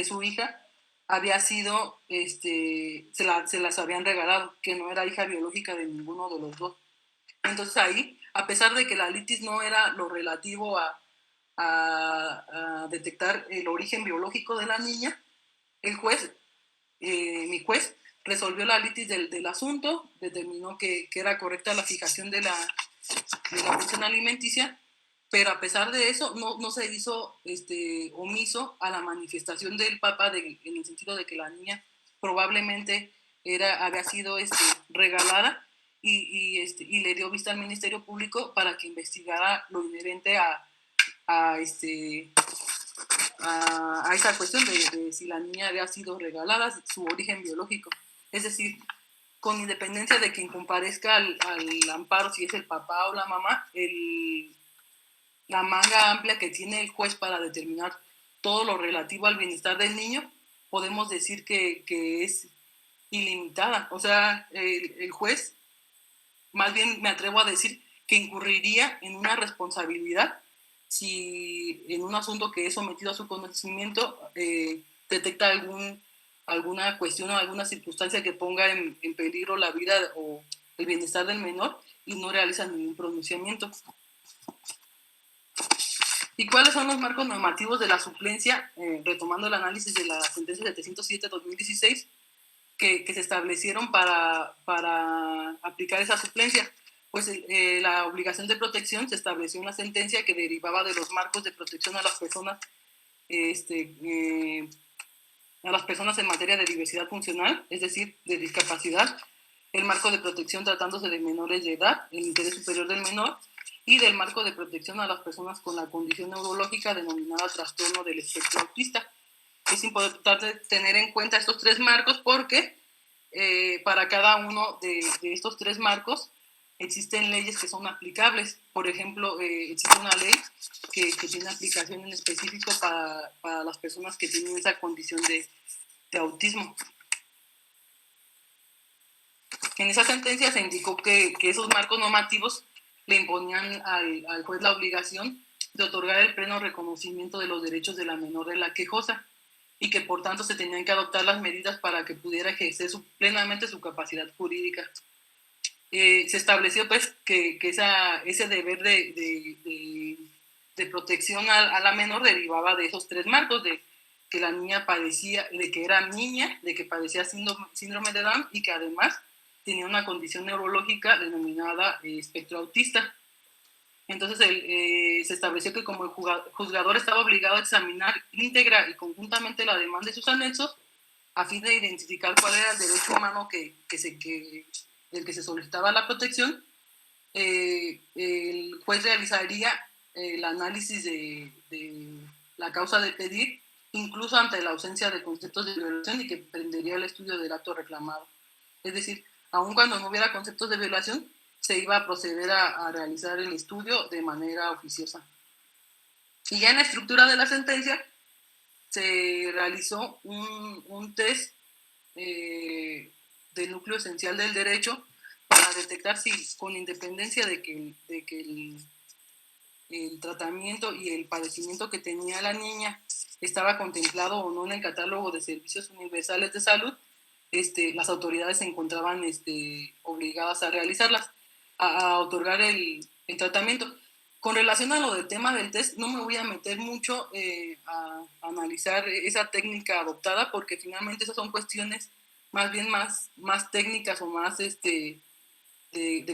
su hija había sido, se las habían regalado, que no era hija biológica de ninguno de los dos. Entonces ahí, a pesar de que la litis no era lo relativo a detectar el origen biológico de la niña, el juez, mi juez, resolvió la litis del asunto, determinó que era correcta la fijación de la pensión alimenticia, pero a pesar de eso no se hizo omiso a la manifestación del papá en el sentido de que la niña probablemente había sido regalada, y le dio vista al Ministerio Público para que investigara lo inherente a esa cuestión de si la niña había sido regalada, su origen biológico. Es decir, con independencia de quien comparezca al amparo, si es el papá o la mamá, la manga amplia que tiene el juez para determinar todo lo relativo al bienestar del niño, podemos decir que es ilimitada. O sea, el juez, más bien me atrevo a decir que incurriría en una responsabilidad si en un asunto que es sometido a su conocimiento detecta alguna cuestión o alguna circunstancia que ponga en peligro la vida o el bienestar del menor y no realiza ningún pronunciamiento. ¿Y cuáles son los marcos normativos de la suplencia? Retomando el análisis de la sentencia 707-2016, que se establecieron para aplicar esa suplencia. Pues la obligación de protección se estableció en la sentencia que derivaba de los marcos de protección a las personas, en materia de diversidad funcional, es decir, de discapacidad, el marco de protección tratándose de menores de edad, el interés superior del menor, y del marco de protección a las personas con la condición neurológica denominada trastorno del espectro autista. Es importante tener en cuenta estos tres marcos porque para cada uno de estos tres marcos existen leyes que son aplicables. Por ejemplo, existe una ley que tiene aplicación en específico para las personas que tienen esa condición de autismo. En esa sentencia se indicó que esos marcos normativos le imponían al juez la obligación de otorgar el pleno reconocimiento de los derechos de la menor de la quejosa y que por tanto se tenían que adoptar las medidas para que pudiera ejercer plenamente su capacidad jurídica. Se estableció pues que ese deber de protección a la menor derivaba de esos tres marcos, de que la niña padecía, de que era niña, de que padecía síndrome de Down y que además tenía una condición neurológica denominada espectro autista. Entonces se estableció que como el juzgador estaba obligado a examinar íntegra y conjuntamente la demanda de sus anexos a fin de identificar cuál era el derecho humano del que se solicitaba la protección, el juez realizaría el análisis de la causa de pedir, incluso ante la ausencia de conceptos de violación, y que prendería el estudio del acto reclamado. Es decir, aun cuando no hubiera conceptos de violación, se iba a proceder a realizar el estudio de manera oficiosa. Y ya en la estructura de la sentencia se realizó un test del núcleo esencial del derecho para detectar si, con independencia de que el tratamiento y el padecimiento que tenía la niña estaba contemplado o no en el catálogo de servicios universales de salud, las autoridades se encontraban obligadas a realizarlas, a otorgar el tratamiento. Con relación a lo del tema del test, no me voy a meter mucho a analizar esa técnica adoptada, porque finalmente esas son cuestiones más bien más técnicas o más de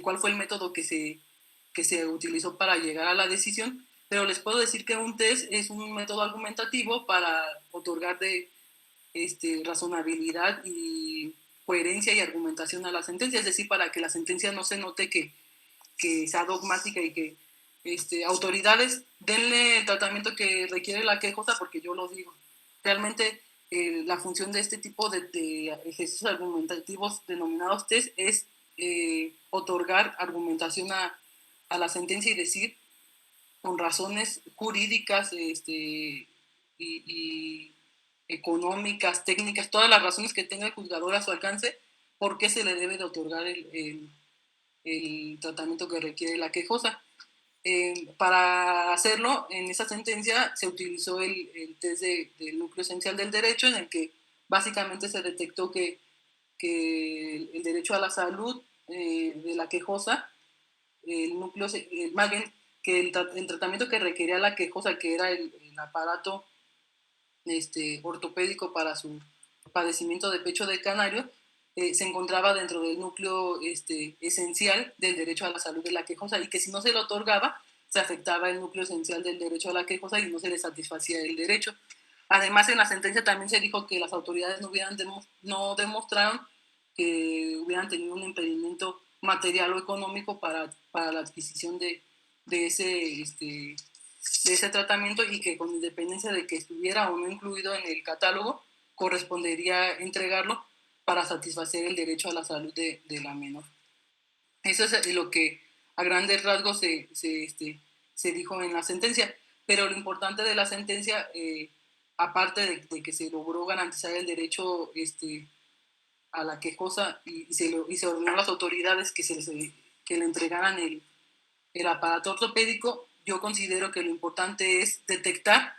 cuál fue el método que se utilizó para llegar a la decisión, pero les puedo decir que un test es un método argumentativo para otorgar razonabilidad y coherencia y argumentación a la sentencia, es decir, para que la sentencia no se note que sea dogmática y que autoridades denle el tratamiento que requiere la quejosa, porque yo lo digo. Realmente la función de este tipo de ejercicios argumentativos denominados test es otorgar argumentación a la sentencia y decir con razones jurídicas y económicas, técnicas, todas las razones que tenga el juzgador a su alcance, por qué se le debe de otorgar el tratamiento que requiere la quejosa. Para hacerlo, en esa sentencia se utilizó el test del núcleo esencial del derecho, en el que básicamente se detectó que el derecho a la salud de la quejosa, más bien que el tratamiento que requería la quejosa, que era el aparato ortopédico para su padecimiento de pecho de canario, se encontraba dentro del núcleo esencial del derecho a la salud de la quejosa, y que si no se le otorgaba, se afectaba el núcleo esencial del derecho a la quejosa y no se le satisfacía el derecho. Además, en la sentencia también se dijo que las autoridades no demostraron que hubieran tenido un impedimento material o económico para la adquisición de ese tratamiento, y que con independencia de que estuviera o no incluido en el catálogo, correspondería entregarlo para satisfacer el derecho a la salud de la menor. Eso es lo que a grandes rasgos se dijo en la sentencia, pero lo importante de la sentencia, aparte de que se logró garantizar el derecho a la quejosa y se ordenó a las autoridades que le entregaran el aparato ortopédico, yo considero que lo importante es detectar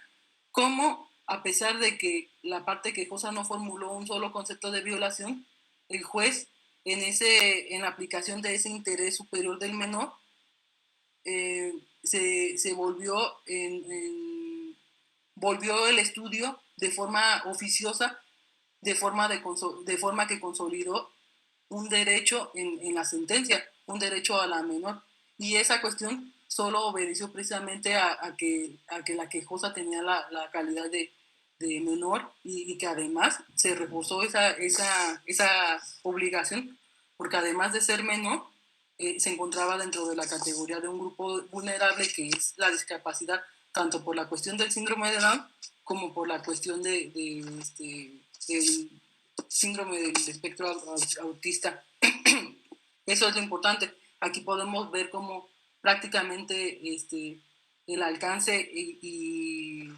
cómo, a pesar de que la parte quejosa no formuló un solo concepto de violación, el juez en la aplicación de ese interés superior del menor se volvió el estudio de forma oficiosa, de forma que consolidó un derecho en la sentencia, un derecho a la menor. Y esa cuestión solo obedeció precisamente a que la quejosa tenía la calidad de menor, y que además se reforzó esa obligación, porque además de ser menor, se encontraba dentro de la categoría de un grupo vulnerable, que es la discapacidad, tanto por la cuestión del síndrome de Down como por la cuestión del síndrome del espectro autista. Eso es lo importante. Aquí podemos ver cómo prácticamente el alcance y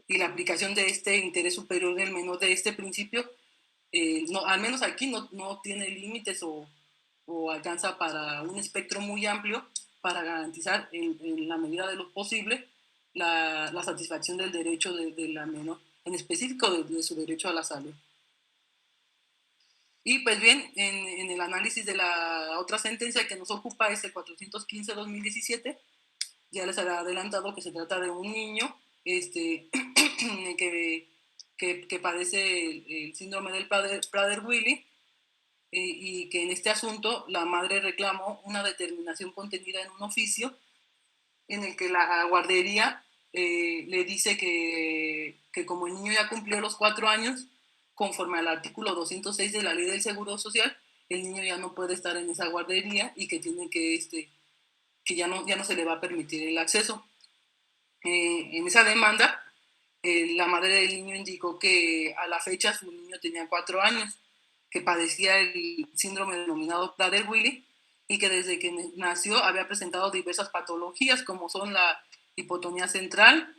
la aplicación de este interés superior del menor, de este principio, no, al menos aquí no tiene límites o alcanza para un espectro muy amplio para garantizar en la medida de lo posible la satisfacción del derecho de la menor, en específico de su derecho a la salud. Y pues bien, en el análisis de la otra sentencia que nos ocupa, es el 415-2017, ya les había adelantado que se trata de un niño que padece el síndrome del Prader-Willi, y que en este asunto la madre reclamó una determinación contenida en un oficio en el que la guardería le dice que como el niño ya cumplió los 4 años, conforme al artículo 206 de la Ley del Seguro Social, el niño ya no puede estar en esa guardería y que tiene que ya no se le va a permitir el acceso. En esa demanda, la madre del niño indicó que a la fecha su niño tenía 4 años, que padecía el síndrome denominado Prader-Willi, y que desde que nació había presentado diversas patologías, como son la hipotonía central,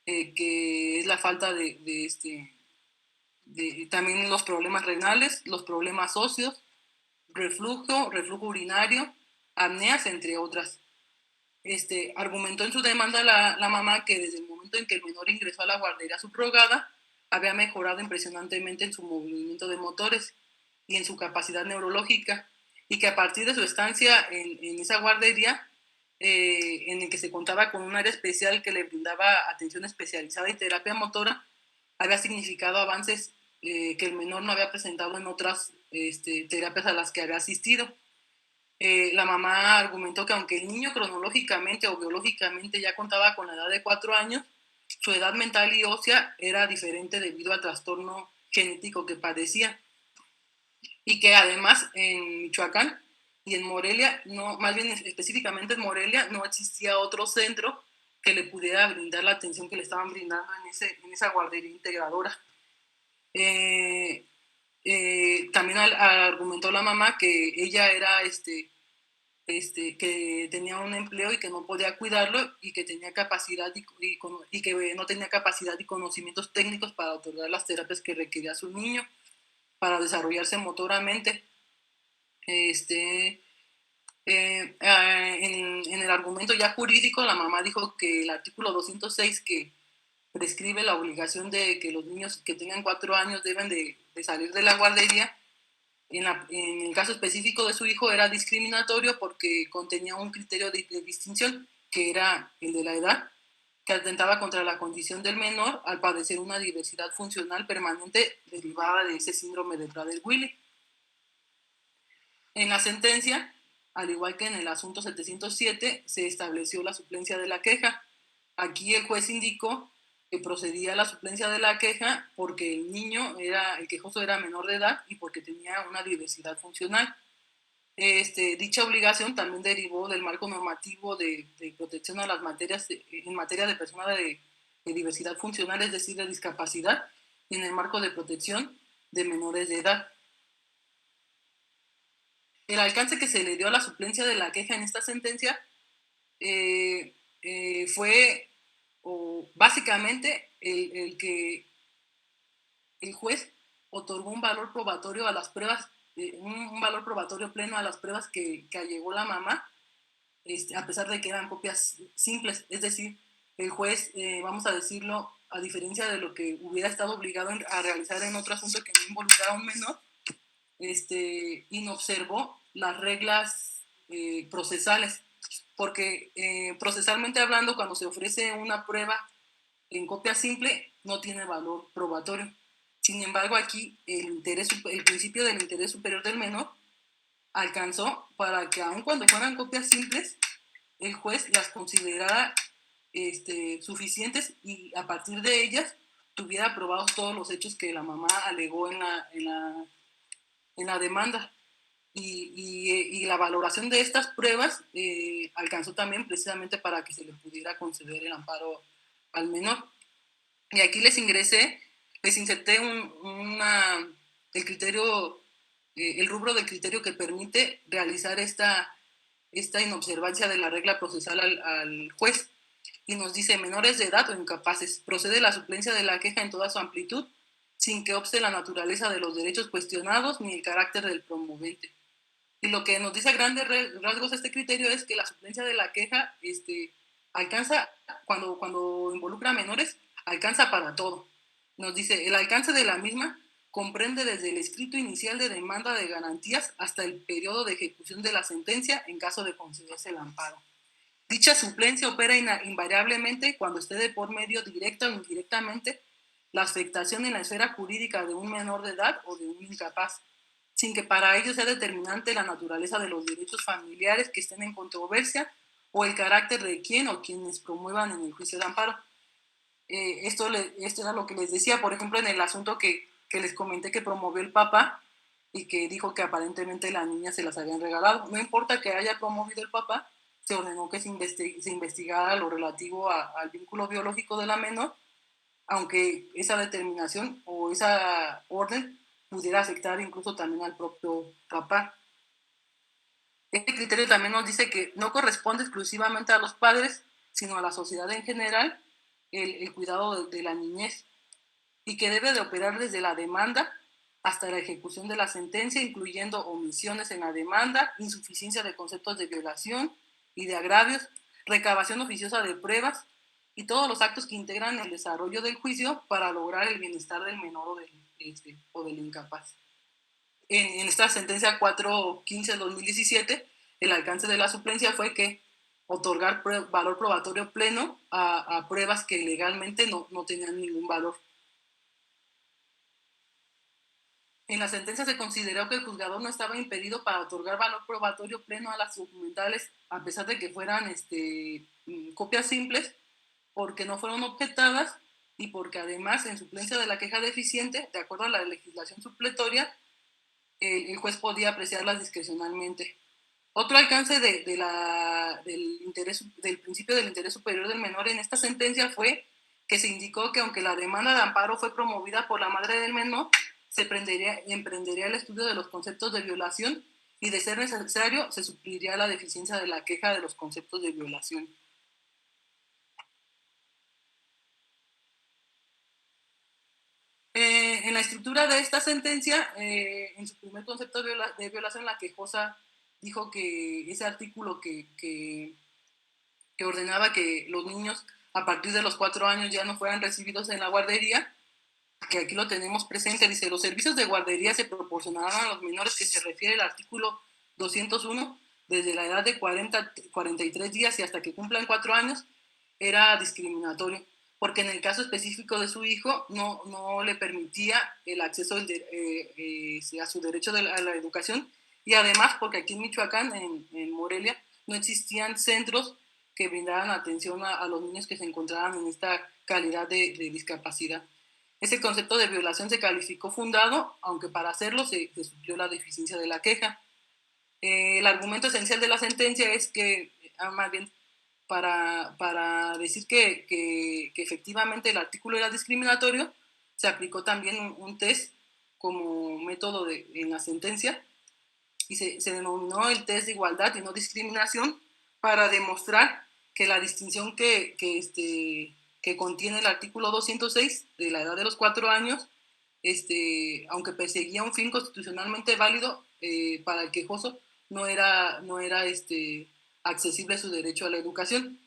que es la falta también los problemas renales, los problemas óseos, reflujo urinario, apneas, entre otras. Argumentó en su demanda la mamá que desde el momento en que el menor ingresó a la guardería subrogada, había mejorado impresionantemente en su movimiento de motores y en su capacidad neurológica, y que a partir de su estancia en esa guardería, en el que se contaba con un área especial que le brindaba atención especializada y terapia motora, había significado avances que el menor no había presentado en otras terapias a las que había asistido. La mamá argumentó que aunque el niño cronológicamente o biológicamente ya contaba con la edad de 4 años, su edad mental y ósea era diferente debido al trastorno genético que padecía, y que además en Michoacán y en Morelia, no, más bien específicamente en Morelia, no existía otro centro que le pudiera brindar la atención que le estaban brindando en esa guardería integradora. También argumentó la mamá que ella era que tenía un empleo y que no podía cuidarlo, y que tenía capacidad y que no tenía capacidad y conocimientos técnicos para otorgar las terapias que requería su niño para desarrollarse motoramente. En el argumento ya jurídico, la mamá dijo que el artículo 206, que prescribe la obligación de que los niños que tengan 4 años deben de salir de la guardería, en el caso específico de su hijo era discriminatorio porque contenía un criterio de distinción, que era el de la edad, que atentaba contra la condición del menor al padecer una diversidad funcional permanente derivada de ese síndrome de Prader-Willi. En la sentencia, al igual que en el asunto 707, se estableció la suplencia de la queja. Aquí el juez indicó que procedía a la suplencia de la queja porque el niño, el quejoso era menor de edad y porque tenía una diversidad funcional. Dicha obligación también derivó del marco normativo de protección a las materias en materia de personas de diversidad funcional, es decir, de discapacidad, y en el marco de protección de menores de edad. El alcance que se le dio a la suplencia de la queja en esta sentencia fue básicamente el que el juez otorgó un valor probatorio a las pruebas, un valor probatorio pleno a las pruebas que allegó la mamá, a pesar de que eran copias simples. Es decir, el juez, vamos a decirlo, a diferencia de lo que hubiera estado obligado a realizar en otro asunto que no involucraba a un menor, inobservó las reglas procesales, porque procesalmente hablando, cuando se ofrece una prueba en copia simple, no tiene valor probatorio. Sin embargo, aquí el principio del interés superior del menor alcanzó para que aun cuando fueran copias simples, el juez las considerara suficientes y a partir de ellas tuviera probados todos los hechos que la mamá alegó en la demanda. Y la valoración de estas pruebas alcanzó también precisamente para que se le pudiera conceder el amparo al menor. Y aquí les inserté el criterio, el rubro del criterio que permite realizar esta inobservancia de la regla procesal al juez. Y nos dice: menores de edad o incapaces, procede la suplencia de la queja en toda su amplitud, sin que obste la naturaleza de los derechos cuestionados ni el carácter del promovente. Y lo que nos dice a grandes rasgos este criterio es que la suplencia de la queja alcanza, cuando involucra a menores, alcanza para todo. Nos dice: el alcance de la misma comprende desde el escrito inicial de demanda de garantías hasta el periodo de ejecución de la sentencia en caso de concederse el amparo. Dicha suplencia opera invariablemente cuando esté de por medio, directa o indirectamente, la afectación en la esfera jurídica de un menor de edad o de un incapaz, sin que para ello sea determinante la naturaleza de los derechos familiares que estén en controversia o el carácter de quien o quienes promuevan en el juicio de amparo. Esto era lo que les decía, por ejemplo, en el asunto que les comenté que promovió el papá y que dijo que aparentemente la niña se las habían regalado. No importa que haya promovido el papá, se ordenó que se investigara lo relativo al vínculo biológico de la menor, aunque esa determinación o esa orden pudiera afectar incluso también al propio papá. Este criterio también nos dice que no corresponde exclusivamente a los padres, sino a la sociedad en general, el cuidado de la niñez, y que debe de operar desde la demanda hasta la ejecución de la sentencia, incluyendo omisiones en la demanda, insuficiencia de conceptos de violación y de agravios, recabación oficiosa de pruebas y todos los actos que integran el desarrollo del juicio para lograr el bienestar del menor o del incapaz. En esta sentencia 415-2017, el alcance de la suplencia fue que otorgar valor probatorio pleno a pruebas que legalmente no tenían ningún valor. En la sentencia se consideró que el juzgador no estaba impedido para otorgar valor probatorio pleno a las documentales, a pesar de que fueran copias simples, porque no fueron objetadas y porque además en suplencia de la queja deficiente, de acuerdo a la legislación supletoria, el juez podía apreciarlas discrecionalmente. Otro alcance del principio del interés superior del menor en esta sentencia fue que se indicó que aunque la demanda de amparo fue promovida por la madre del menor, se emprendería el estudio de los conceptos de violación y, de ser necesario, se supliría la deficiencia de la queja de los conceptos de violación. En la estructura de esta sentencia, en su primer concepto de violación, la quejosa dijo que ese artículo que ordenaba que los niños a partir de los 4 años ya no fueran recibidos en la guardería, que aquí lo tenemos presente, dice: los servicios de guardería se proporcionarán a los menores que se refiere el artículo 201 desde la edad de 43 días y hasta que cumplan 4 años. Era discriminatorio, porque en el caso específico de su hijo no le permitía el acceso a su derecho a la educación, y además porque aquí en Michoacán, en Morelia, no existían centros que brindaran atención a los niños que se encontraran en esta calidad de discapacidad. Ese concepto de violación se calificó fundado, aunque para hacerlo se sugirió la deficiencia de la queja. El argumento esencial de la sentencia es que, más bien, para decir que efectivamente el artículo era discriminatorio, se aplicó también un test como método en la sentencia y se denominó el test de igualdad y no discriminación para demostrar que la distinción que contiene el artículo 206 de la edad de los 4 años, aunque perseguía un fin constitucionalmente válido para el quejoso, no era accesible su derecho a la educación.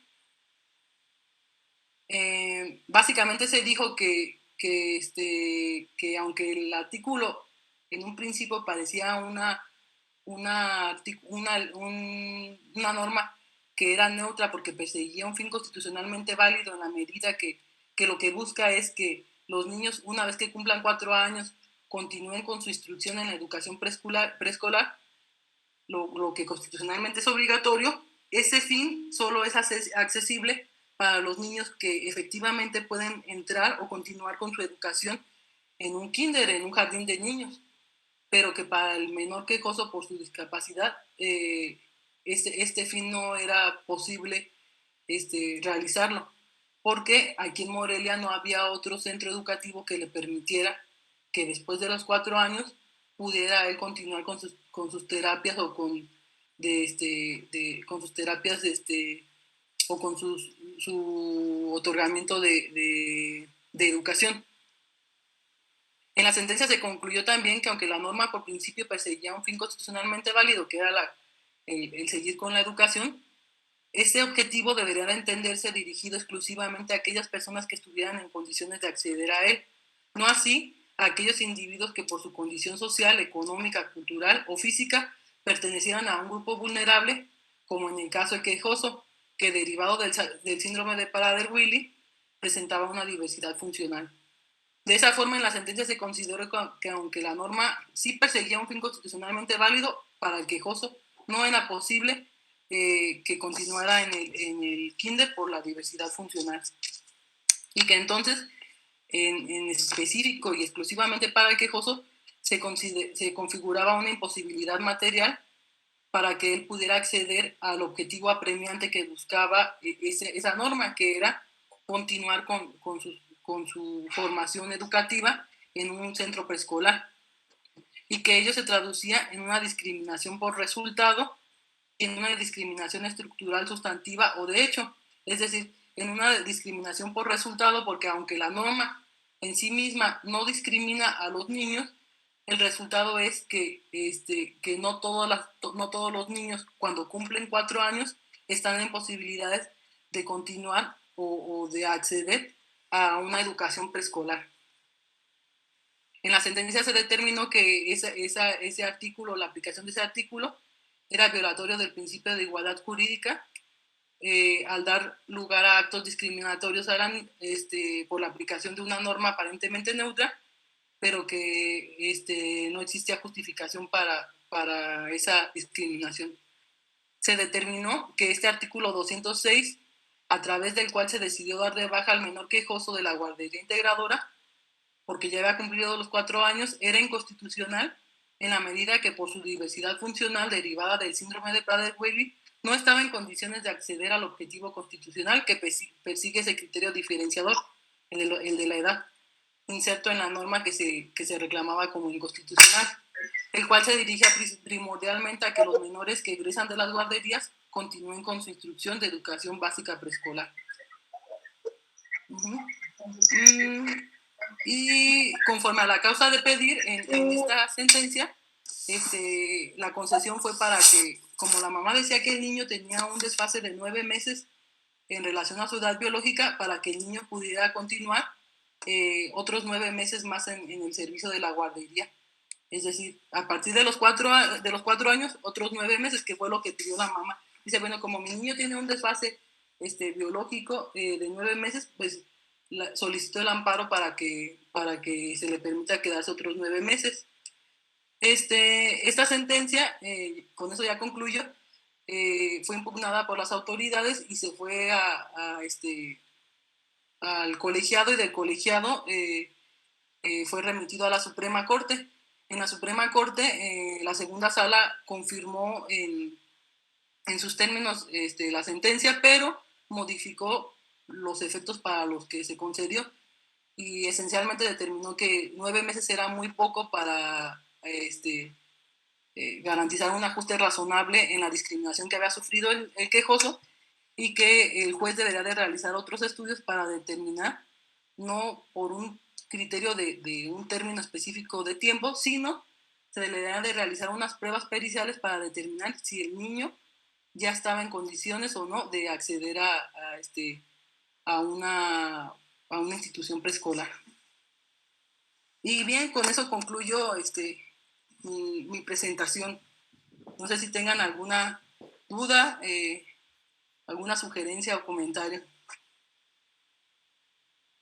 Básicamente se dijo que aunque el artículo en un principio parecía una norma que era neutra porque perseguía un fin constitucionalmente válido en la medida que lo que busca es que los niños, una vez que cumplan 4 años, continúen con su instrucción en la educación preescolar, lo que constitucionalmente es obligatorio. Ese fin solo es accesible para los niños que efectivamente pueden entrar o continuar con su educación en un kinder, en un jardín de niños, pero que para el menor quejoso por su discapacidad, este fin no era posible realizarlo, porque aquí en Morelia no había otro centro educativo que le permitiera que después de los 4 años pudiera él continuar con sus terapias o con sus terapias o con su otorgamiento de educación. En la sentencia se concluyó también que aunque la norma por principio perseguía un fin constitucionalmente válido, que era el seguir con la educación, este objetivo debería entenderse dirigido exclusivamente a aquellas personas que estuvieran en condiciones de acceder a él, no así a aquellos individuos que por su condición social, económica, cultural o física pertenecieran a un grupo vulnerable, como en el caso del quejoso, que derivado del síndrome de Prader-Willi presentaba una diversidad funcional. De esa forma, en la sentencia se consideró que aunque la norma sí perseguía un fin constitucionalmente válido para el quejoso, no era posible que continuara en el kinder por la diversidad funcional. Y que entonces, en específico y exclusivamente para el quejoso, se configuraba una imposibilidad material para que él pudiera acceder al objetivo apremiante que buscaba esa norma, que era continuar con su formación educativa en un centro preescolar, y que ello se traducía en una discriminación por resultado, en una discriminación estructural sustantiva o de hecho, es decir, en una discriminación por resultado, porque aunque la norma en sí misma no discrimina a los niños, el resultado es que no todos los niños cuando cumplen 4 años están en posibilidades de continuar o de acceder a una educación preescolar. En la sentencia se determinó que ese artículo, la aplicación de ese artículo, era violatorio del principio de igualdad jurídica, al dar lugar a actos discriminatorios por la aplicación de una norma aparentemente neutra, pero que no existía justificación para esa discriminación. Se determinó que este artículo 206, a través del cual se decidió dar de baja al menor quejoso de la guardería integradora, porque ya había cumplido los 4 años, era inconstitucional en la medida que por su diversidad funcional derivada del síndrome de Prader-Willi no estaba en condiciones de acceder al objetivo constitucional que persigue ese criterio diferenciador, el de la edad, inserto en la norma que se reclamaba como inconstitucional, el cual se dirige primordialmente a que los menores que egresan de las guarderías continúen con su instrucción de educación básica preescolar. Y conforme a la causa de pedir en esta sentencia, la concesión fue para que, como la mamá decía que el niño tenía un desfase de 9 meses en relación a su edad biológica, para que el niño pudiera continuar otros 9 meses más en el servicio de la guardería. Es decir, a partir de los 4 años, otros 9 meses, que fue lo que pidió la mamá. Dice, bueno, como mi niño tiene un desfase biológico de 9 meses, pues solicitó el amparo para que se le permita quedarse otros 9 meses. Esta sentencia, con eso ya concluyo, fue impugnada por las autoridades y se fue al colegiado, y del colegiado fue remitido a la Suprema Corte. En la Suprema Corte, la segunda sala confirmó en sus términos la sentencia, pero modificó los efectos para los que se concedió y esencialmente determinó que 9 meses era muy poco para garantizar un ajuste razonable en la discriminación que había sufrido el quejoso, y que el juez debería de realizar otros estudios para determinar, no por un criterio de un término específico de tiempo, sino se debería de realizar unas pruebas periciales para determinar si el niño ya estaba en condiciones o no de acceder a una institución preescolar. Y bien, con eso concluyo mi presentación. No sé si tengan alguna duda, alguna sugerencia o comentario.